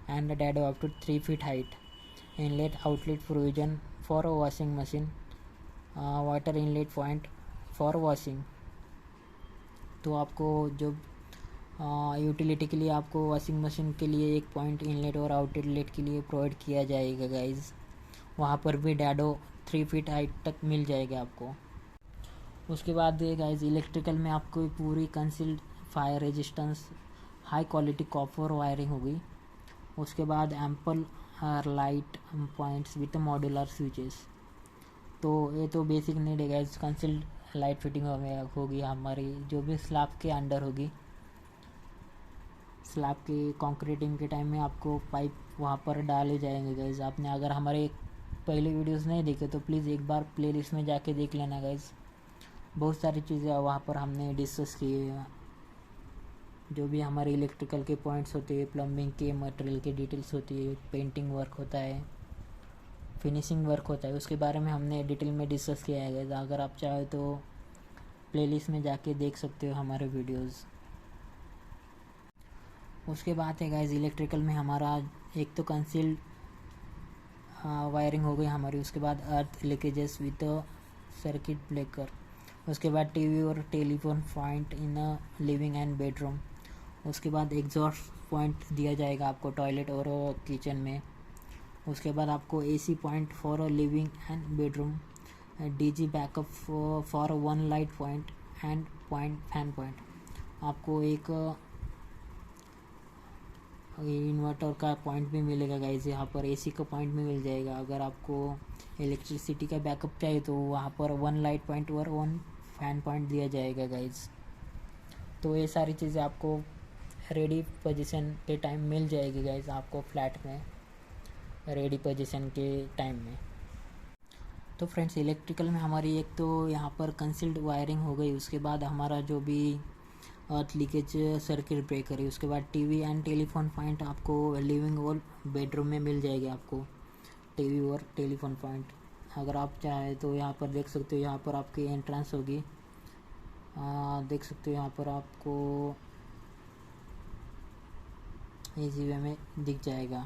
and dado up to 3 feet height. Inlet outlet provision for washing machine, water inlet point for washing. तो आपको जो यूटिलिटी के लिए आपको वॉशिंग मशीन के लिए एक पॉइंट इनलेट और आउटलेट के लिए प्रोवाइड किया जाएगा गाइज। वहाँ पर भी डैडो 3 फीट हाइट तक मिल जाएगा आपको। उसके बाद गाइज इलेक्ट्रिकल में आपको पूरी concealed fire resistance high quality copper wiring होगी। उसके बाद ample light points with modular switches. तो ये तो बेसिक नीड है गाइज। कंसील्ड लाइट फिटिंग होगी हमारी, जो भी स्लैब के अंडर होगी। स्लैब के कंक्रीटिंग के टाइम में आपको पाइप वहाँ पर डाले जाएंगे गाइज। आपने अगर हमारे पहले वीडियोस नहीं देखे तो प्लीज़ एक बार प्लेलिस्ट में जाके देख लेना गाइज। बहुत सारी चीज़ें वहाँ पर हमने डिस्कस की है, जो भी हमारे इलेक्ट्रिकल के पॉइंट्स होते हैं, प्लम्बिंग के मटेरियल के डिटेल्स होती है, पेंटिंग वर्क होता है, फिनिशिंग वर्क होता है, उसके बारे में हमने डिटेल में डिस्कस किया है। अगर आप चाहे तो प्लेलिस्ट में जाके देख सकते हो हमारे वीडियोस। उसके बाद है गाइज इलेक्ट्रिकल में हमारा एक तो कंसील्ड वायरिंग हो गई हमारी। उसके बाद अर्थ लीकेजेस विद सर्किट ब्रेकर। उसके बाद टीवी और telephone point in living and bedroom. उसके बाद एग्जॉस्ट पॉइंट दिया जाएगा आपको टॉयलेट और किचन में। उसके बाद आपको AC point for living and bedroom, DG backup for 1 light point and point fan point. आपको एक इन्वर्टर का पॉइंट भी मिलेगा गाइज। यहाँ पर एसी का पॉइंट भी मिल जाएगा। अगर आपको इलेक्ट्रिसिटी का बैकअप चाहिए तो वहाँ पर 1 लाइट पॉइंट और 1 फैन पॉइंट दिया जाएगा गाइज। तो ये सारी चीज़ें आपको रेडी पोजीशन के टाइम मिल जाएगी गाइज, आपको फ्लैट में रेडी पोजीशन के टाइम में। तो फ्रेंड्स इलेक्ट्रिकल में हमारी एक तो यहाँ पर कंसील्ड वायरिंग हो गई। उसके बाद हमारा जो भी अर्थ लीकेज सर्किट ब्रेकर है। उसके बाद टीवी एंड टेलीफोन पॉइंट आपको लिविंग और बेडरूम में मिल जाएगी आपको टीवी और टेलीफोन पॉइंट। अगर आप चाहें तो यहाँ पर देख सकते हो, यहाँ पर आपकी एंट्रेंस होगी, देख सकते हो यहाँ पर आपको इजी वे में दिख जाएगा।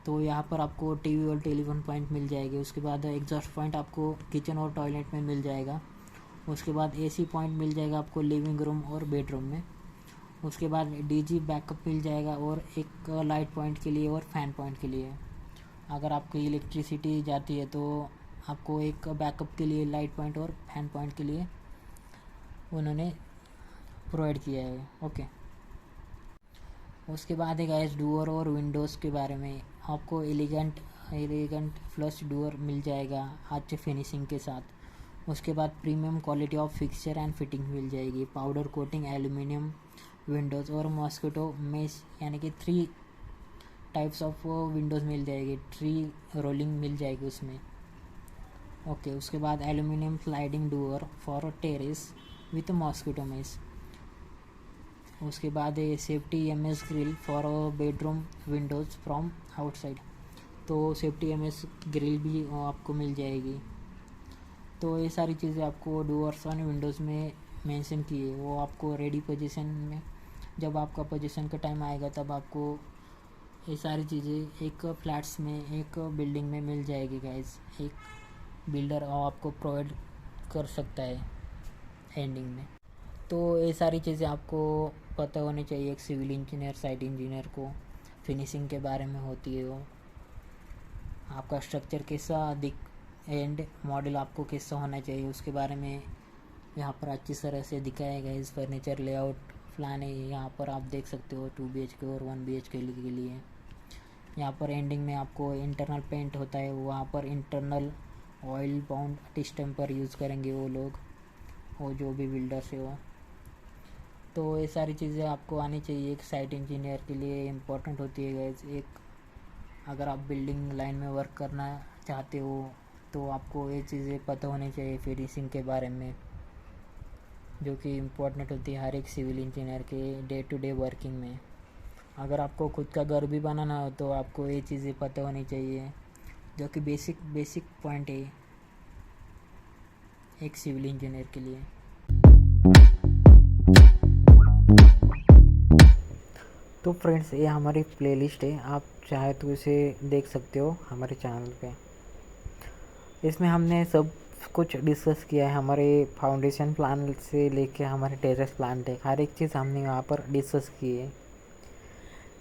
तो यहाँ पर आपको टीवी और टेलीफोन पॉइंट मिल जाएगी। उसके बाद एग्जॉस्ट पॉइंट आपको किचन और टॉयलेट में मिल जाएगा। उसके बाद एसी पॉइंट मिल जाएगा आपको लिविंग रूम और बेडरूम में। उसके बाद डीजी बैकअप मिल जाएगा और एक लाइट पॉइंट के लिए और फैन पॉइंट के लिए। अगर आपकी इलेक्ट्रिसिटी जाती है तो आपको एक बैकअप के लिए लाइट पॉइंट और फैन पॉइंट के लिए उन्होंने प्रोवाइड किया है। ओके, उसके बाद है गाइस डोर और विंडोज़ के बारे में। आपको एलिगेंट फ्लश डोर मिल जाएगा अच्छे फिनिशिंग के साथ। उसके बाद premium quality of fixture and fitting मिल जाएगी। पाउडर कोटिंग एल्यूमिनियम विंडोज़ और मॉस्किटो मेश यानी कि 3 टाइप्स ऑफ विंडोज़ मिल जाएगी, 3 रोलिंग मिल जाएगी उसमें। ओके, उसके बाद aluminium sliding door for terrace with mosquito mesh. उसके बाद safety MS grill for bedroom Windows from outside. तो सेफ्टी एमएस ग्रिल भी आपको मिल जाएगी। तो ये सारी चीज़ें आपको डोर्स और विंडोज़ में मेंशन की है, वो आपको रेडी पोजीशन में जब आपका पोजीशन का टाइम आएगा तब आपको ये सारी चीज़ें एक फ्लैट्स में एक बिल्डिंग में मिल जाएगी गाइस। एक बिल्डर आपको प्रोवाइड कर सकता है एंडिंग में। तो ये सारी चीज़ें आपको पता होनी चाहिए एक सिविल इंजीनियर साइट इंजीनियर को, फिनिशिंग के बारे में होती है वो। आपका स्ट्रक्चर कैसा दिख एंड मॉडल आपको कैसा होना चाहिए उसके बारे में यहाँ पर अच्छी तरह से दिखाया गया है। इस फर्नीचर लेआउट प्लान है, यहाँ पर आप देख सकते हो 2 BHK और 1 BHK के लिए। यहाँ पर एंडिंग में आपको इंटरनल पेंट होता है, वहाँ पर internal oil bound distemper use करेंगे वो लोग, वो जो भी बिल्डर्स है वो। तो ये सारी चीज़ें आपको आनी चाहिए एक साइट इंजीनियर के लिए, इम्पोर्टेंट होती है गाइस। एक अगर आप बिल्डिंग लाइन में वर्क करना चाहते हो तो आपको ये चीज़ें पता होनी चाहिए फिनिशिंग के बारे में, जो कि इम्पोर्टेंट होती है हर एक सिविल इंजीनियर के डे टू डे वर्किंग में। अगर आपको खुद का घर भी बनाना हो तो आपको ये चीज़ें पता होनी चाहिए, जो कि बेसिक पॉइंट है एक सिविल इंजीनियर के लिए। तो फ्रेंड्स, ये हमारी प्लेलिस्ट है, आप चाहे तो इसे देख सकते हो हमारे चैनल पे। इसमें हमने सब कुछ डिस्कस किया है, हमारे फाउंडेशन प्लान से लेके हमारे टेरेस प्लान तक हर एक चीज़ हमने वहाँ पर डिस्कस की है।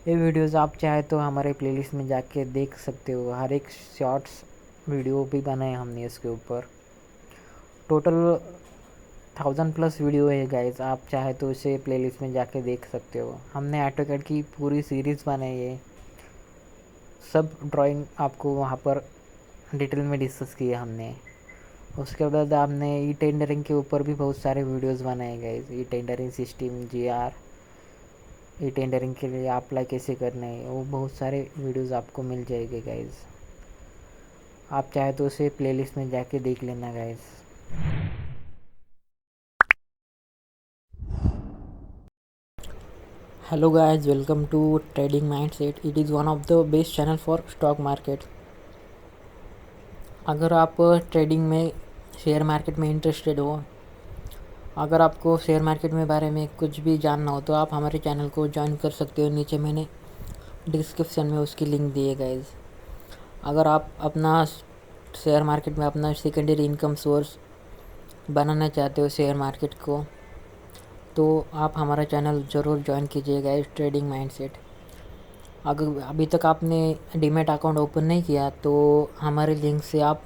ये वीडियोज़ आप चाहे तो हमारे प्लेलिस्ट में जाके देख सकते हो, हर एक शॉर्ट्स वीडियो भी बनाए हमने इसके ऊपर। टोटल 1000+ वीडियो है गाइस, आप चाहे तो इसे प्लेलिस्ट में जाके देख सकते हो। हमने ऑटोकैड की पूरी सीरीज़ बनाई है, सब ड्राइंग आपको वहाँ पर डिटेल में डिस्कस किया हमने। उसके बाद आपने ई टेंडरिंग के ऊपर भी बहुत सारे वीडियोस बनाए गए, e tendering system GR, e tendering के लिए अप्लाई कैसे करना है, वो बहुत सारे वीडियोस आपको मिल जाएंगे गाइस। आप चाहे तो उसे प्लेलिस्ट में जाके देख लेना guys. Hello guys, welcome to trading mindset. It is one of the best channel for stock market. अगर आप ट्रेडिंग में शेयर मार्केट में इंटरेस्टेड हो, अगर आपको शेयर मार्केट में बारे में कुछ भी जानना हो तो आप हमारे चैनल को ज्वाइन कर सकते हो। नीचे मैंने डिस्क्रिप्शन में उसकी लिंक दी है गाइस। अगर आप अपना शेयर मार्केट में अपना सेकेंडरी इनकम सोर्स बनाना चाहते हो शेयर मार्केट को, तो आप हमारा चैनल ज़रूर ज्वाइन कीजिएगा इस ट्रेडिंग माइंडसेट। अगर अभी तक आपने डीमैट अकाउंट ओपन नहीं किया तो हमारे लिंक से आप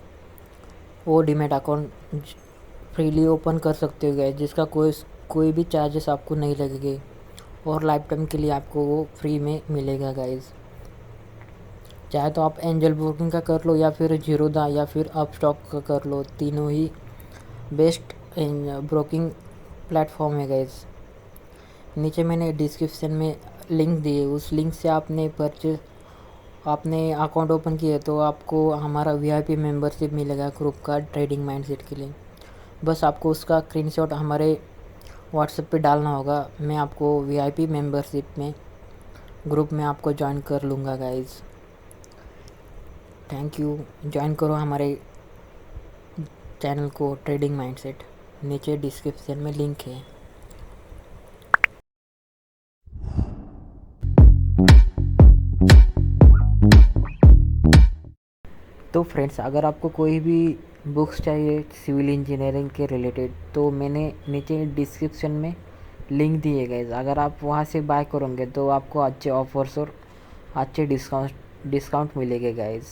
वो डीमैट अकाउंट फ्रीली ओपन कर सकते हो गाइस, जिसका कोई भी चार्जेस आपको नहीं लगेंगे और लाइफ टाइम के लिए आपको वो फ्री में मिलेगा गाइस। चाहे तो आप एंजल ब्रोकिंग का कर लो या फिर जीरोधा या फिर अपस्टॉक का कर लो, तीनों ही बेस्ट ब्रोकिंग प्लेटफॉर्म है गाइस। नीचे मैंने डिस्क्रिप्शन में लिंक दी है, उस लिंक से आपने अकाउंट ओपन किया तो आपको हमारा VIP मेंबरशिप मिलेगा ग्रुप का ट्रेडिंग माइंडसेट के लिए। बस आपको उसका स्क्रीनशॉट हमारे व्हाट्सएप पे डालना होगा, मैं आपको VIP मेंबरशिप में ग्रुप में आपको ज्वाइन कर लूँगा गाइस। थैंक यू, ज्वाइन करो हमारे चैनल को ट्रेडिंग माइंडसेट, नीचे डिस्क्रिप्शन में लिंक है। तो फ्रेंड्स, अगर आपको कोई भी बुक्स चाहिए सिविल इंजीनियरिंग के रिलेटेड तो मैंने नीचे डिस्क्रिप्शन में लिंक दी है गाइज, अगर आप वहाँ से बाय करोगे तो आपको अच्छे ऑफर्स और अच्छे डिस्काउंट मिलेंगे गाइज।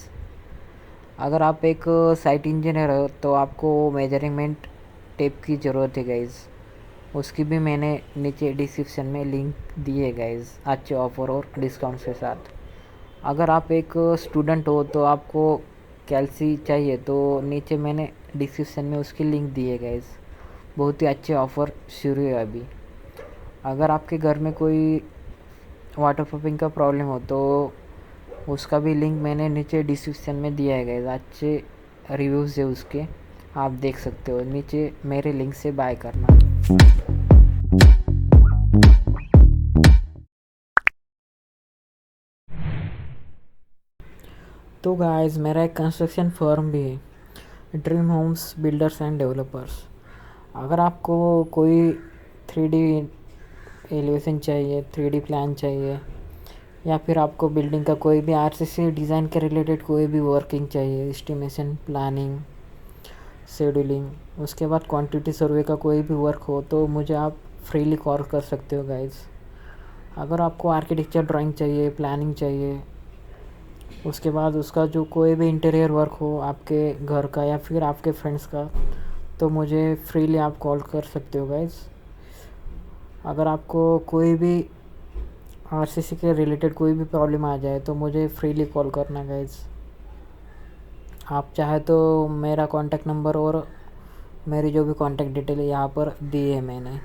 अगर आप एक साइट इंजीनियर हो तो आपको मेजरमेंट टेप की ज़रूरत है गाइज, उसकी भी मैंने नीचे डिस्क्रिप्शन में लिंक दी है गाइज, अच्छे ऑफर और डिस्काउंट के साथ। अगर आप एक स्टूडेंट हो तो आपको कैल्सी चाहिए तो नीचे मैंने डिस्क्रिप्शन में उसकी लिंक दी है गाइज, बहुत ही अच्छे ऑफ़र शुरू है अभी। अगर आपके घर में कोई वाटर प्रूफिंग का प्रॉब्लम हो तो उसका भी लिंक मैंने नीचे डिस्क्रिप्शन में दिया है गाइस, अच्छे रिव्यूज़ है उसके, आप देख सकते हो, नीचे मेरे लिंक से बाय करना। तो गाइस मेरा एक कंस्ट्रक्शन फर्म भी है, dream homes builders and developers. अगर आपको कोई 3D एलिवेशन चाहिए, 3D प्लान चाहिए, या फिर आपको बिल्डिंग का कोई भी आरसीसी डिज़ाइन के रिलेटेड कोई भी वर्किंग चाहिए, एस्टिमेशन, प्लानिंग, शेड्यूलिंग, उसके बाद क्वांटिटी सर्वे का कोई भी वर्क हो तो मुझे आप फ्रीली कॉल कर सकते हो गाइज। अगर आपको आर्किटेक्चर ड्राइंग चाहिए, प्लानिंग चाहिए, उसके बाद उसका जो कोई भी इंटीरियर वर्क हो आपके घर का या फिर आपके फ्रेंड्स का, तो मुझे फ्रीली आप कॉल कर सकते हो गाइज। अगर आपको कोई भी आरसीसी के रिलेटेड कोई भी प्रॉब्लम आ जाए तो मुझे फ्रीली कॉल करना गाइज। आप चाहे तो मेरा कॉन्टैक्ट नंबर और मेरी जो भी कॉन्टैक्ट डिटेल है यहाँ पर दी है मैंने।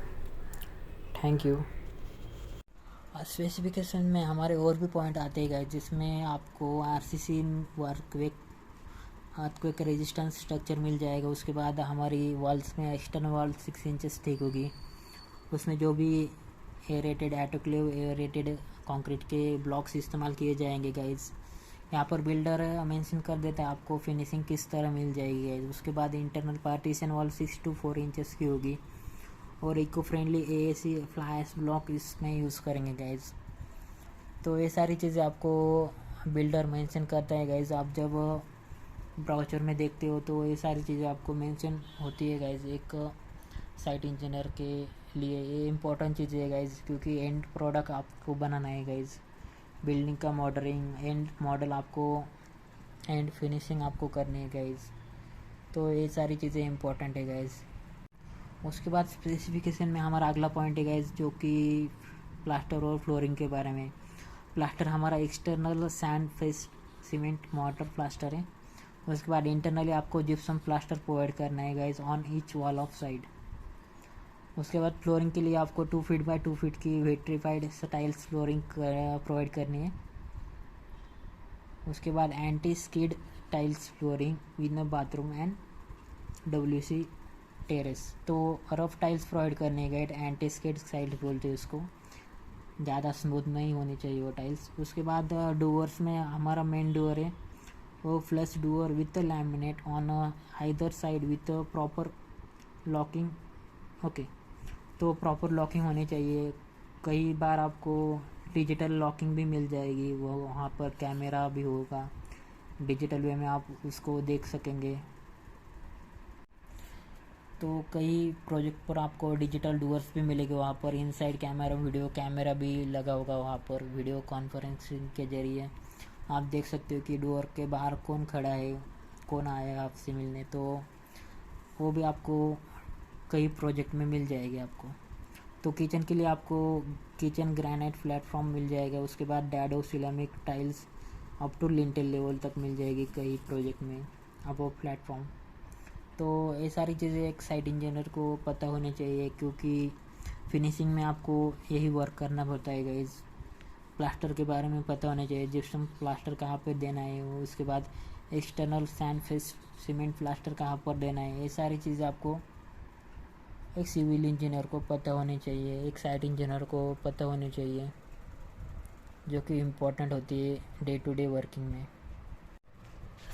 Thank you. स्पेसिफिकेशन में हमारे और भी पॉइंट आते हैं गाइज, जिसमें आपको आरसीसी वर्कवेक अर्थक्वेक रेजिस्टेंस स्ट्रक्चर मिल जाएगा। उसके बाद हमारी वॉल्स में एक्सटर्नल वॉल 6 इंचेस थिक होगी, उसमें जो भी एरेटेड एटोक्लेव एरेटेड कंक्रीट के ब्लॉक्स इस्तेमाल किए जाएंगे गाइज। यहाँ पर बिल्डर मेंशन कर देता है आपको फिनिशिंग किस तरह मिल जाएगी गाइज। उसके बाद internal partition wall 6 to 4 inches की होगी और eco friendly AAC fly ash block इसमें यूज़ करेंगे गाइज। तो ये सारी चीज़ें आपको बिल्डर मेंशन करता है गाइज। आप जब ब्राउचर में देखते हो तो ये सारी चीज़ें आपको मेंशन होती है गाइज। एक साइट इंजीनियर के लिए ये इम्पोर्टेंट चीज़ें है गाइज, क्योंकि एंड प्रोडक्ट आपको बनाना है गाइज। बिल्डिंग का मॉडलिंग, एंड मॉडल आपको, एंड फिनिशिंग आपको करनी है गाइज। तो ये सारी चीज़ें इम्पोर्टेंट है गाइज। उसके बाद स्पेसिफिकेशन में हमारा अगला पॉइंट है गाइज, जो कि प्लास्टर और फ्लोरिंग के बारे में। प्लास्टर हमारा external sand face cement mortar plaster है। उसके बाद इंटरनली आपको जिप्सम प्लास्टर प्रोवाइड करना है guys on each wall of side. उसके बाद फ्लोरिंग के लिए आपको 2 फीट बाय 2 फीट की वेट्रीफाइड टाइल्स फ्लोरिंग प्रोवाइड करनी है। उसके बाद anti skid tiles flooring with bathroom and WC terrace. तो रफ टाइल्स प्रोवाइड करने है गाइड, एंटी स्किड टाइल्स बोलते हैं उसको, ज़्यादा स्मूथ नहीं होनी चाहिए वो टाइल्स। उसके बाद डोअर्स में हमारा मेन डोअर है वो flush door with laminate on either side with proper locking. Okay, तो प्रॉपर लॉकिंग होनी चाहिए। कई बार आपको डिजिटल लॉकिंग भी मिल जाएगी, वो वहाँ पर कैमरा भी होगा, डिजिटल वे में आप उसको देख सकेंगे। तो कई प्रोजेक्ट पर आपको डिजिटल डोर्स भी मिलेंगे, वहाँ पर इनसाइड कैमरा, वीडियो कैमरा भी लगा होगा, वहाँ पर वीडियो कॉन्फ्रेंसिंग के ज़रिए आप देख सकते हो कि डोर के बाहर कौन खड़ा है, कौन आया है आपसे मिलने। तो वो भी आपको कई प्रोजेक्ट में मिल जाएगी आपको। तो किचन के लिए आपको किचन ग्रेनाइट प्लेटफॉर्म मिल जाएगा। उसके बाद dado ceramic tiles up to lintel level तक मिल जाएगी कई प्रोजेक्ट में अब प्लेटफॉर्म। तो ये सारी चीज़ें एक साइट इंजीनियर को पता होनी चाहिए, क्योंकि फिनिशिंग में आपको यही वर्क करना पड़ता है गाइस। प्लास्टर के बारे में पता होना चाहिए, जिप्सम प्लास्टर कहाँ पे देना है, उसके बाद external sand face cement plaster कहाँ पर देना है। ये सारी चीज़ें आपको एक सिविल इंजीनियर को पता होनी चाहिए, एक साइट इंजीनियर को पता होनी चाहिए, जो कि इम्पोर्टेंट होती है डे टू डे वर्किंग में।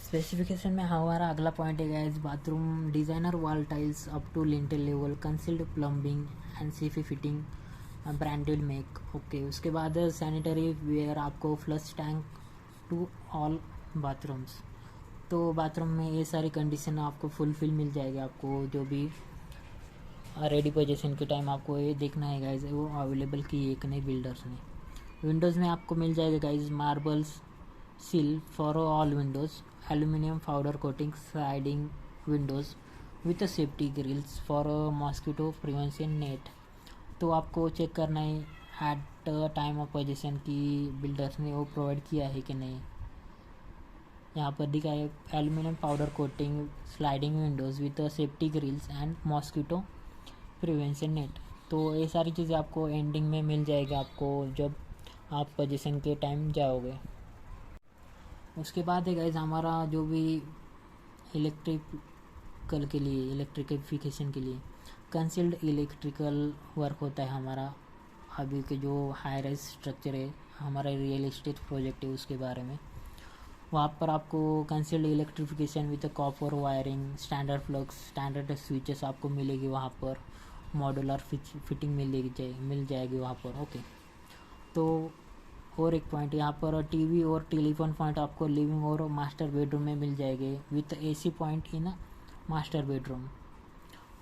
स्पेसिफिकेशन में हमारा अगला पॉइंट है guys, bathroom designer wall tiles up to lintel level, concealed plumbing and CP fitting, branded make. Okay, उसके बाद सैनिटरी वेयर आपको flush tank to all bathrooms. तो बाथरूम में ये सारी कंडीशन आपको फुलफिल मिल जाएगी, आपको जो भी रेडी पोजीशन के टाइम आपको ये देखना है गाइज, वो अवेलेबल की एक नहीं बिल्डर्स ने। विंडोज़ में आपको मिल जाएगा guys marbles sill for all windows, aluminium powder coating sliding windows with safety grills for mosquito prevention net. तो आपको चेक करना है एट टाइम ऑफ पोजीशन की बिल्डर्स ने वो प्रोवाइड किया है कि नहीं। यहाँ पर दिखा है aluminium powder coating sliding windows with safety grills and mosquito prevention net. तो ये सारी चीज़ें आपको एंडिंग में मिल जाएगा आपको जब आप पोजीशन के टाइम जाओगे। उसके बाद है गाइज हमारा जो भी इलेक्ट्रिकल के लिए इलेक्ट्रिकिफिकेशन के लिए कंसील्ड इलेक्ट्रिकल वर्क होता है हमारा। अभी के जो हाई राइज स्ट्रक्चर है हमारा रियल एस्टेट प्रोजेक्ट है उसके बारे में, वहाँ पर आपको concealed electrification with copper wiring, standard flux, standard switches आपको मिलेगी वहाँ पर, मॉड्यूलर फिटिंग मिल जाएगी वहाँ पर। ओके, तो और एक पॉइंट यहाँ पर टीवी और टेलीफोन पॉइंट आपको लिविंग और मास्टर बेडरूम में मिल जाएंगे with AC point in master bedroom.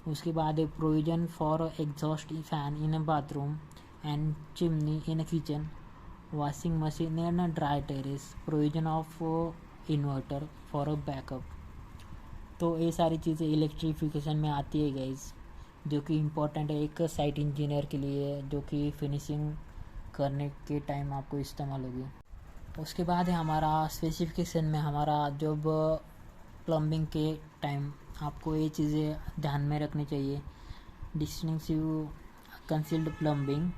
उसके बाद एक provision for exhaust fan in a bathroom and chimney in a kitchen, washing machine and dry terrace, provision of inverter for a backup. तो ये सारी चीज़ें electrification में आती है गाइज, जो कि इम्पोर्टेंट है एक साइट इंजीनियर के लिए, जो कि फिनिशिंग करने के टाइम आपको इस्तेमाल होगी। उसके बाद है हमारा स्पेसिफिकेशन में हमारा जब प्लम्बिंग के टाइम आपको ये चीज़ें ध्यान में रखनी चाहिए। Distinctive concealed plumbing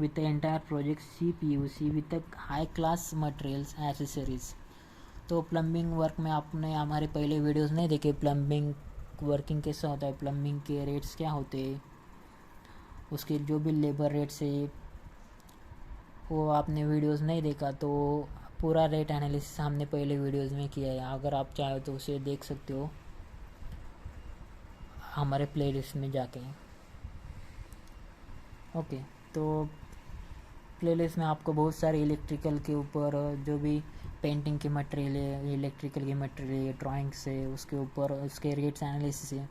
with entire project CPUC with high class materials accessories. तो प्लम्बिंग वर्क में आपने हमारे पहले वीडियोस नहीं देखे, प्लम्बिंग वर्किंग कैसा होता है, प्लम्बिंग के रेट्स क्या होते हैं, उसके जो भी लेबर रेट्स है वो आपने वीडियोस नहीं देखा तो पूरा रेट एनालिसिस हमने पहले वीडियोस में किया है। अगर आप चाहो तो उसे देख सकते हो हमारे प्लेलिस्ट में जाके। ओके, तो प्लेलिस्ट में आपको बहुत सारे इलेक्ट्रिकल के ऊपर जो भी पेंटिंग के मटेरियल है, इलेक्ट्रिकल के मटेरियल है, ड्राइंग्स है, उसके ऊपर उसके रेट्स एनालिसिस है,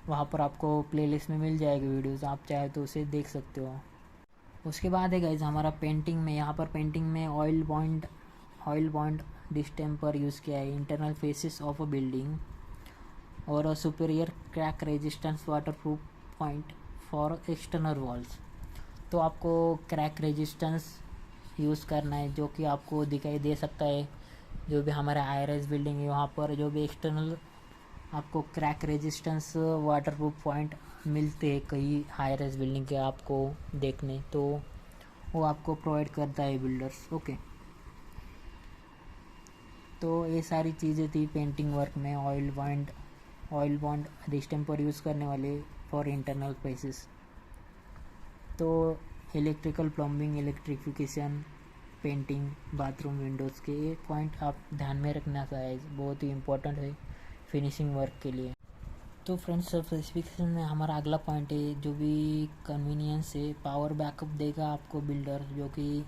वहाँ पर आपको प्लेलिस्ट में मिल जाएगी वीडियोस, आप चाहे तो उसे देख सकते हो। उसके बाद है गाइज हमारा पेंटिंग में, यहाँ पर पेंटिंग में ऑयल बॉन्ड डिस्टेम्पर यूज़ किया है, internal faces of a building और superior crack resistance water proof point for external walls. तो आपको क्रैक रेजिस्टेंस यूज़ करना है, जो कि आपको दिखाई दे सकता है जो भी हमारा हाई राइज बिल्डिंग है वहाँ पर जो भी एक्सटर्नल आपको crack resistance water proof point मिलते हैं कई हाई राइज बिल्डिंग के आपको देखने, तो वो आपको प्रोवाइड करता है बिल्डर्स। ओके, तो ये सारी चीज़ें थी पेंटिंग वर्क में ऑयल बॉन्ड डिस्टेम्पर यूज़ करने वाले फॉर इंटरनल प्लेसेस। तो electrical plumbing, electrification, painting, bathroom Windows के ये पॉइंट आप ध्यान में रखना चाहिए, बहुत ही इम्पोर्टेंट है फिनिशिंग वर्क के लिए। तो फ्रेंड्स स्पेसिफिकेशन में हमारा अगला पॉइंट है जो भी कन्वीनियंस है, पावर बैकअप देगा आपको बिल्डर, जो कि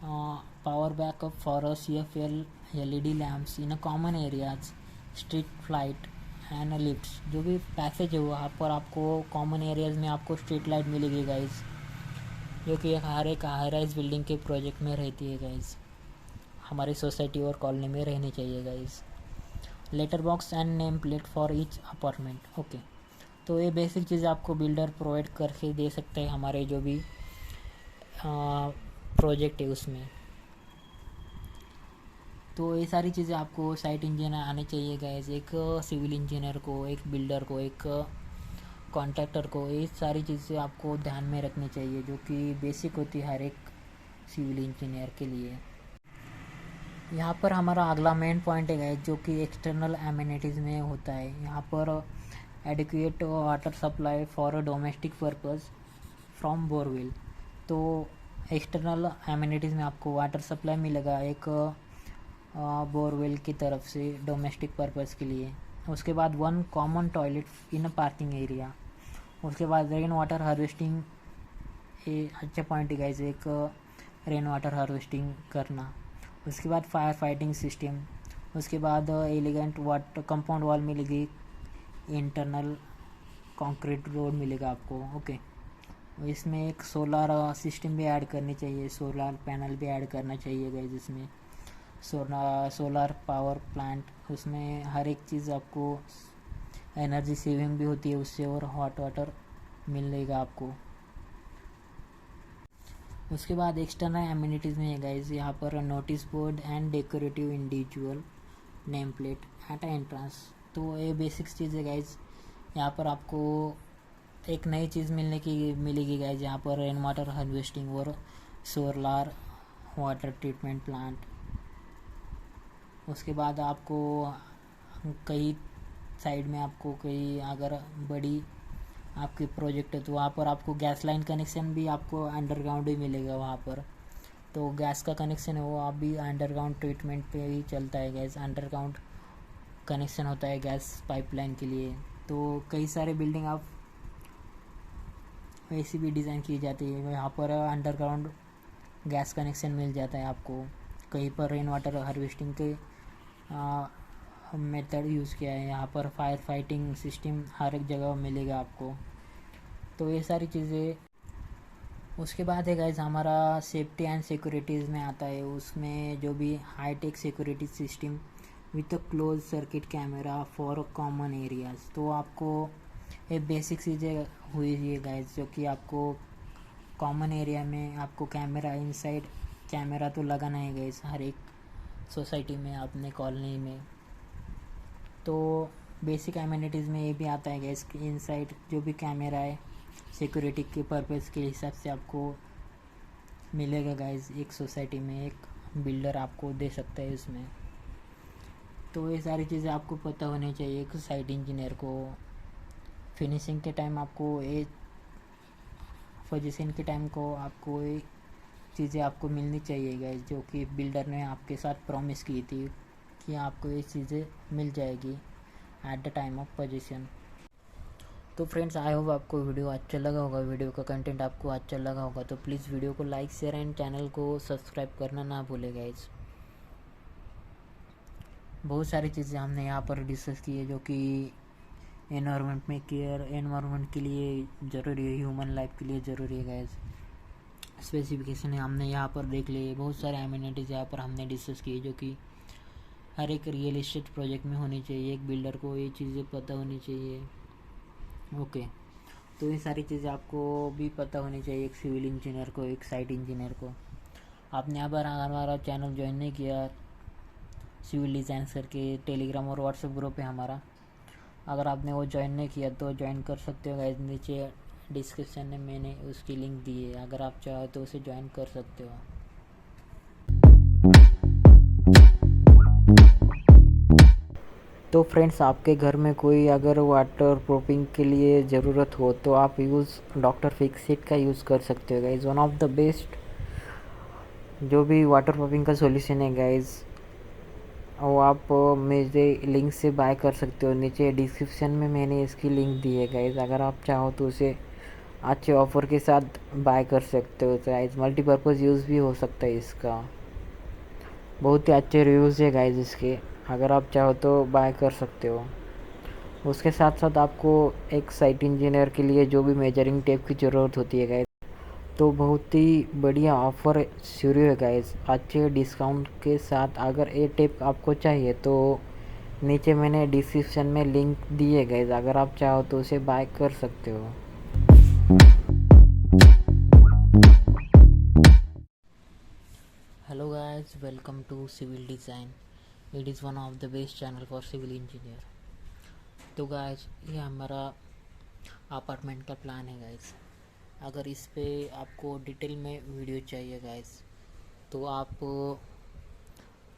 power backup for CFL LED lamps in common areas, street light and lifts. जो भी पैसेज है वहाँ पर आपको कॉमन एरियाज में आपको स्ट्रीट लाइट मिलेगी गाइज, जो कि हर एक हाई राइज बिल्डिंग के प्रोजेक्ट में रहती है गाइज, हमारी सोसाइटी और कॉलोनी में रहनी चाहिए guys. Letter box and name plate for each apartment. Okay, तो ये बेसिक चीज़ आपको बिल्डर प्रोवाइड करके दे सकते हैं हमारे जो भी प्रोजेक्ट है उसमें। तो ये सारी चीज़ें आपको साइट इंजीनियर आने चाहिए गाइज, एक सिविल इंजीनियर को, एक बिल्डर को, एक कॉन्ट्रैक्टर को, ये सारी चीज़ें आपको ध्यान में रखनी चाहिए जो कि बेसिक होती है हर एक सिविल इंजीनियर के लिए। यहाँ पर हमारा अगला मेन पॉइंट है जो कि एक्सटर्नल एमिनिटीज़ में होता है। यहाँ पर adequate water supply for domestic purpose from borewell. तो एक्सटर्नल एमिनिटीज़ में आपको वाटर सप्लाई मिलेगा एक बोरवेल की तरफ से डोमेस्टिक पर्पस के लिए। उसके बाद 1 कॉमन टॉयलेट इन अ पार्किंग एरिया। उसके बाद रेन वाटर हार्वेस्टिंग, ये अच्छा पॉइंट है गाइस, एक रेन वाटर हार्वेस्टिंग करना। उसके बाद फायर फाइटिंग सिस्टम। उसके बाद एलिगेंट वाटर कंपाउंड वॉल मिलेगी इंटरनल कंक्रीट रोड मिलेगा आपको। ओके, इसमें एक सोलर सिस्टम भी ऐड करनी चाहिए, सोलर पैनल भी ऐड करना चाहिए गाइस। इसमें सोलर पावर प्लांट, उसमें हर एक चीज़ आपको एनर्जी सेविंग भी होती है उससे, और हॉट वाटर मिलेगा आपको। उसके बाद एक्सटर्नल एमिनिटीज़ में है गाइस, यहाँ पर notice board and decorative individual name plate at entrance. तो ये बेसिक्स चीज़ है गाइस। यहाँ पर आपको एक नई चीज़ मिलेगी गाइस, यहाँ पर रेन वाटर हार्वेस्टिंग और सोलर वाटर ट्रीटमेंट प्लांट। उसके बाद आपको कई साइड में आपको कई अगर बड़ी आपकी प्रोजेक्ट है तो वहाँ पर आपको गैस लाइन कनेक्शन भी आपको अंडरग्राउंड ही मिलेगा वहाँ पर। तो गैस का कनेक्शन है वो आप भी अंडरग्राउंड ट्रीटमेंट पे ही चलता है गैस, अंडरग्राउंड कनेक्शन होता है गैस पाइपलाइन के लिए। तो कई सारे बिल्डिंग आप ऐसी भी डिज़ाइन की जाती है, यहाँ पर अंडरग्राउंड गैस कनेक्शन मिल जाता है आपको। कहीं पर रेन वाटर हार्वेस्टिंग के मेथड यूज़ किया है, यहाँ पर फायर फाइटिंग सिस्टम हर एक जगह मिलेगा आपको। तो ये सारी चीज़ें। उसके बाद है गाइज हमारा सेफ्टी एंड सिक्योरिटीज़ में आता है, उसमें जो भी high tech security system with a close circuit camera for common areas. तो आपको ये बेसिक चीज़ें हुई है गाइज, जो कि आपको कॉमन एरिया में आपको कैमरा इनसाइड कैमरा तो लगाना है गाइज हर एक सोसाइटी में, अपने कॉलोनी में। तो बेसिक एमिनिटीज़ में ये भी आता है गाइज कि इनसाइड जो भी कैमरा है सिक्योरिटी के पर्पज़ के हिसाब से आपको मिलेगा गाइज। एक सोसाइटी में एक बिल्डर आपको दे सकता है इसमें। तो ये सारी चीज़ें आपको पता होनी चाहिए एक साइट इंजीनियर को। फिनिशिंग के टाइम आपको ये पोजीशन के टाइम को आपको ये चीज़ें आपको मिलनी चाहिए गाइज, जो कि बिल्डर ने आपके साथ प्रॉमिस की थी कि आपको ये चीज़ें मिल जाएगी at the time of position. तो फ्रेंड्स, आई होप आपको वीडियो अच्छा लगा होगा, वीडियो का कंटेंट आपको अच्छा लगा होगा। तो प्लीज़ वीडियो को लाइक शेयर एंड चैनल को सब्सक्राइब करना ना भूलें गाइज। बहुत सारी चीज़ें हमने यहाँ पर डिस्कस की है जो कि एनवायरनमेंट में केयर, एनवायरनमेंट के लिए ज़रूरी है, ह्यूमन लाइफ के लिए ज़रूरी है गाइज। स्पेसिफिकेशन हमने यहाँ पर देख लिए, बहुत सारे एमिनिटीज़ यहाँ पर हमने डिस्कस किए जो कि हर एक रियल इस्टेट प्रोजेक्ट में होनी चाहिए। एक बिल्डर को ये चीज़ें पता होनी चाहिए। ओके, तो ये सारी चीज़ें आपको भी पता होनी चाहिए एक सिविल इंजीनियर को, एक साइट इंजीनियर को। आपने अगर हमारा चैनल ज्वाइन नहीं किया सिविल डिज़ाइन करके, टेलीग्राम और व्हाट्सएप ग्रुप है हमारा, अगर आपने वो ज्वाइन नहीं किया तो ज्वाइन कर सकते हो गाइस। नीचे डिस्क्रिप्शन में मैंने उसकी लिंक दी है, अगर आप चाहो तो उसे ज्वाइन कर सकते हो। तो फ्रेंड्स, आपके घर में कोई अगर वाटर प्रूफिंग के लिए ज़रूरत हो तो आप डॉक्टर फिक्सिट का यूज़ कर सकते हो guys. One of the best जो भी वाटर प्रूफिंग का सॉल्यूशन है गाइज, वो आप मेरे लिंक से बाय कर सकते हो। नीचे डिस्क्रिप्शन में मैंने इसकी लिंक दी है गाइज, अगर आप चाहो तो उसे अच्छे ऑफ़र के साथ बाय कर सकते हो गाइज। मल्टीपर्पज़ यूज़ भी हो सकता है इसका, बहुत ही अच्छे रिव्यूज़ है गाइज इसके, अगर आप चाहो तो बाय कर सकते हो। उसके साथ साथ आपको एक साइट इंजीनियर के लिए जो भी मेजरिंग टेप की ज़रूरत होती है गाइज, तो बहुत ही बढ़िया ऑफ़र शुरू है गाइज अच्छे डिस्काउंट के साथ। अगर ये टेप आपको चाहिए तो नीचे मैंने डिस्क्रिप्शन में लिंक दी है गाइज, अगर आप चाहो तो उसे बाय कर सकते हो। Hello guys, welcome to civil design. It is one of the best channel for civil engineer. तो गाइज, ये हमारा अपार्टमेंट का प्लान है गाइज। अगर इस पे आपको डिटेल में वीडियो चाहिए गाइज तो आप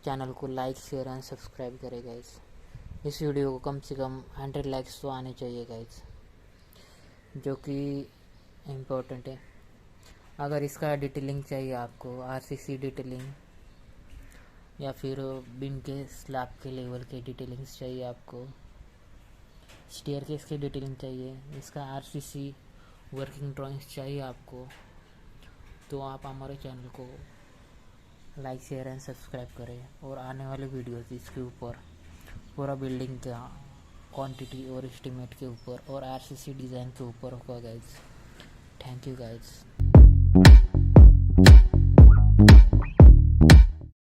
चैनल को लाइक शेयर एंड सब्सक्राइब करें गाइज। इस वीडियो को कम से कम 100 लाइक्स तो आने चाहिए गाइज, जो कि इम्पोर्टेंट है। अगर इसका डिटेलिंग चाहिए आपको, आरसीसी डिटेलिंग या फिर बिन के स्लैब के लेवल के डिटेलिंग्स चाहिए आपको, स्टेयरकेस की डिटेलिंग चाहिए, इसका आरसीसी वर्किंग ड्राइंग्स चाहिए आपको, तो आप हमारे चैनल को लाइक शेयर एंड सब्सक्राइब करें। और आने वाले वीडियोस इसके ऊपर पूरा बिल्डिंग का क्वांटिटी और एस्टिमेट के ऊपर और आरसीसी डिज़ाइन के ऊपर होगा गाइज। Thank you guys.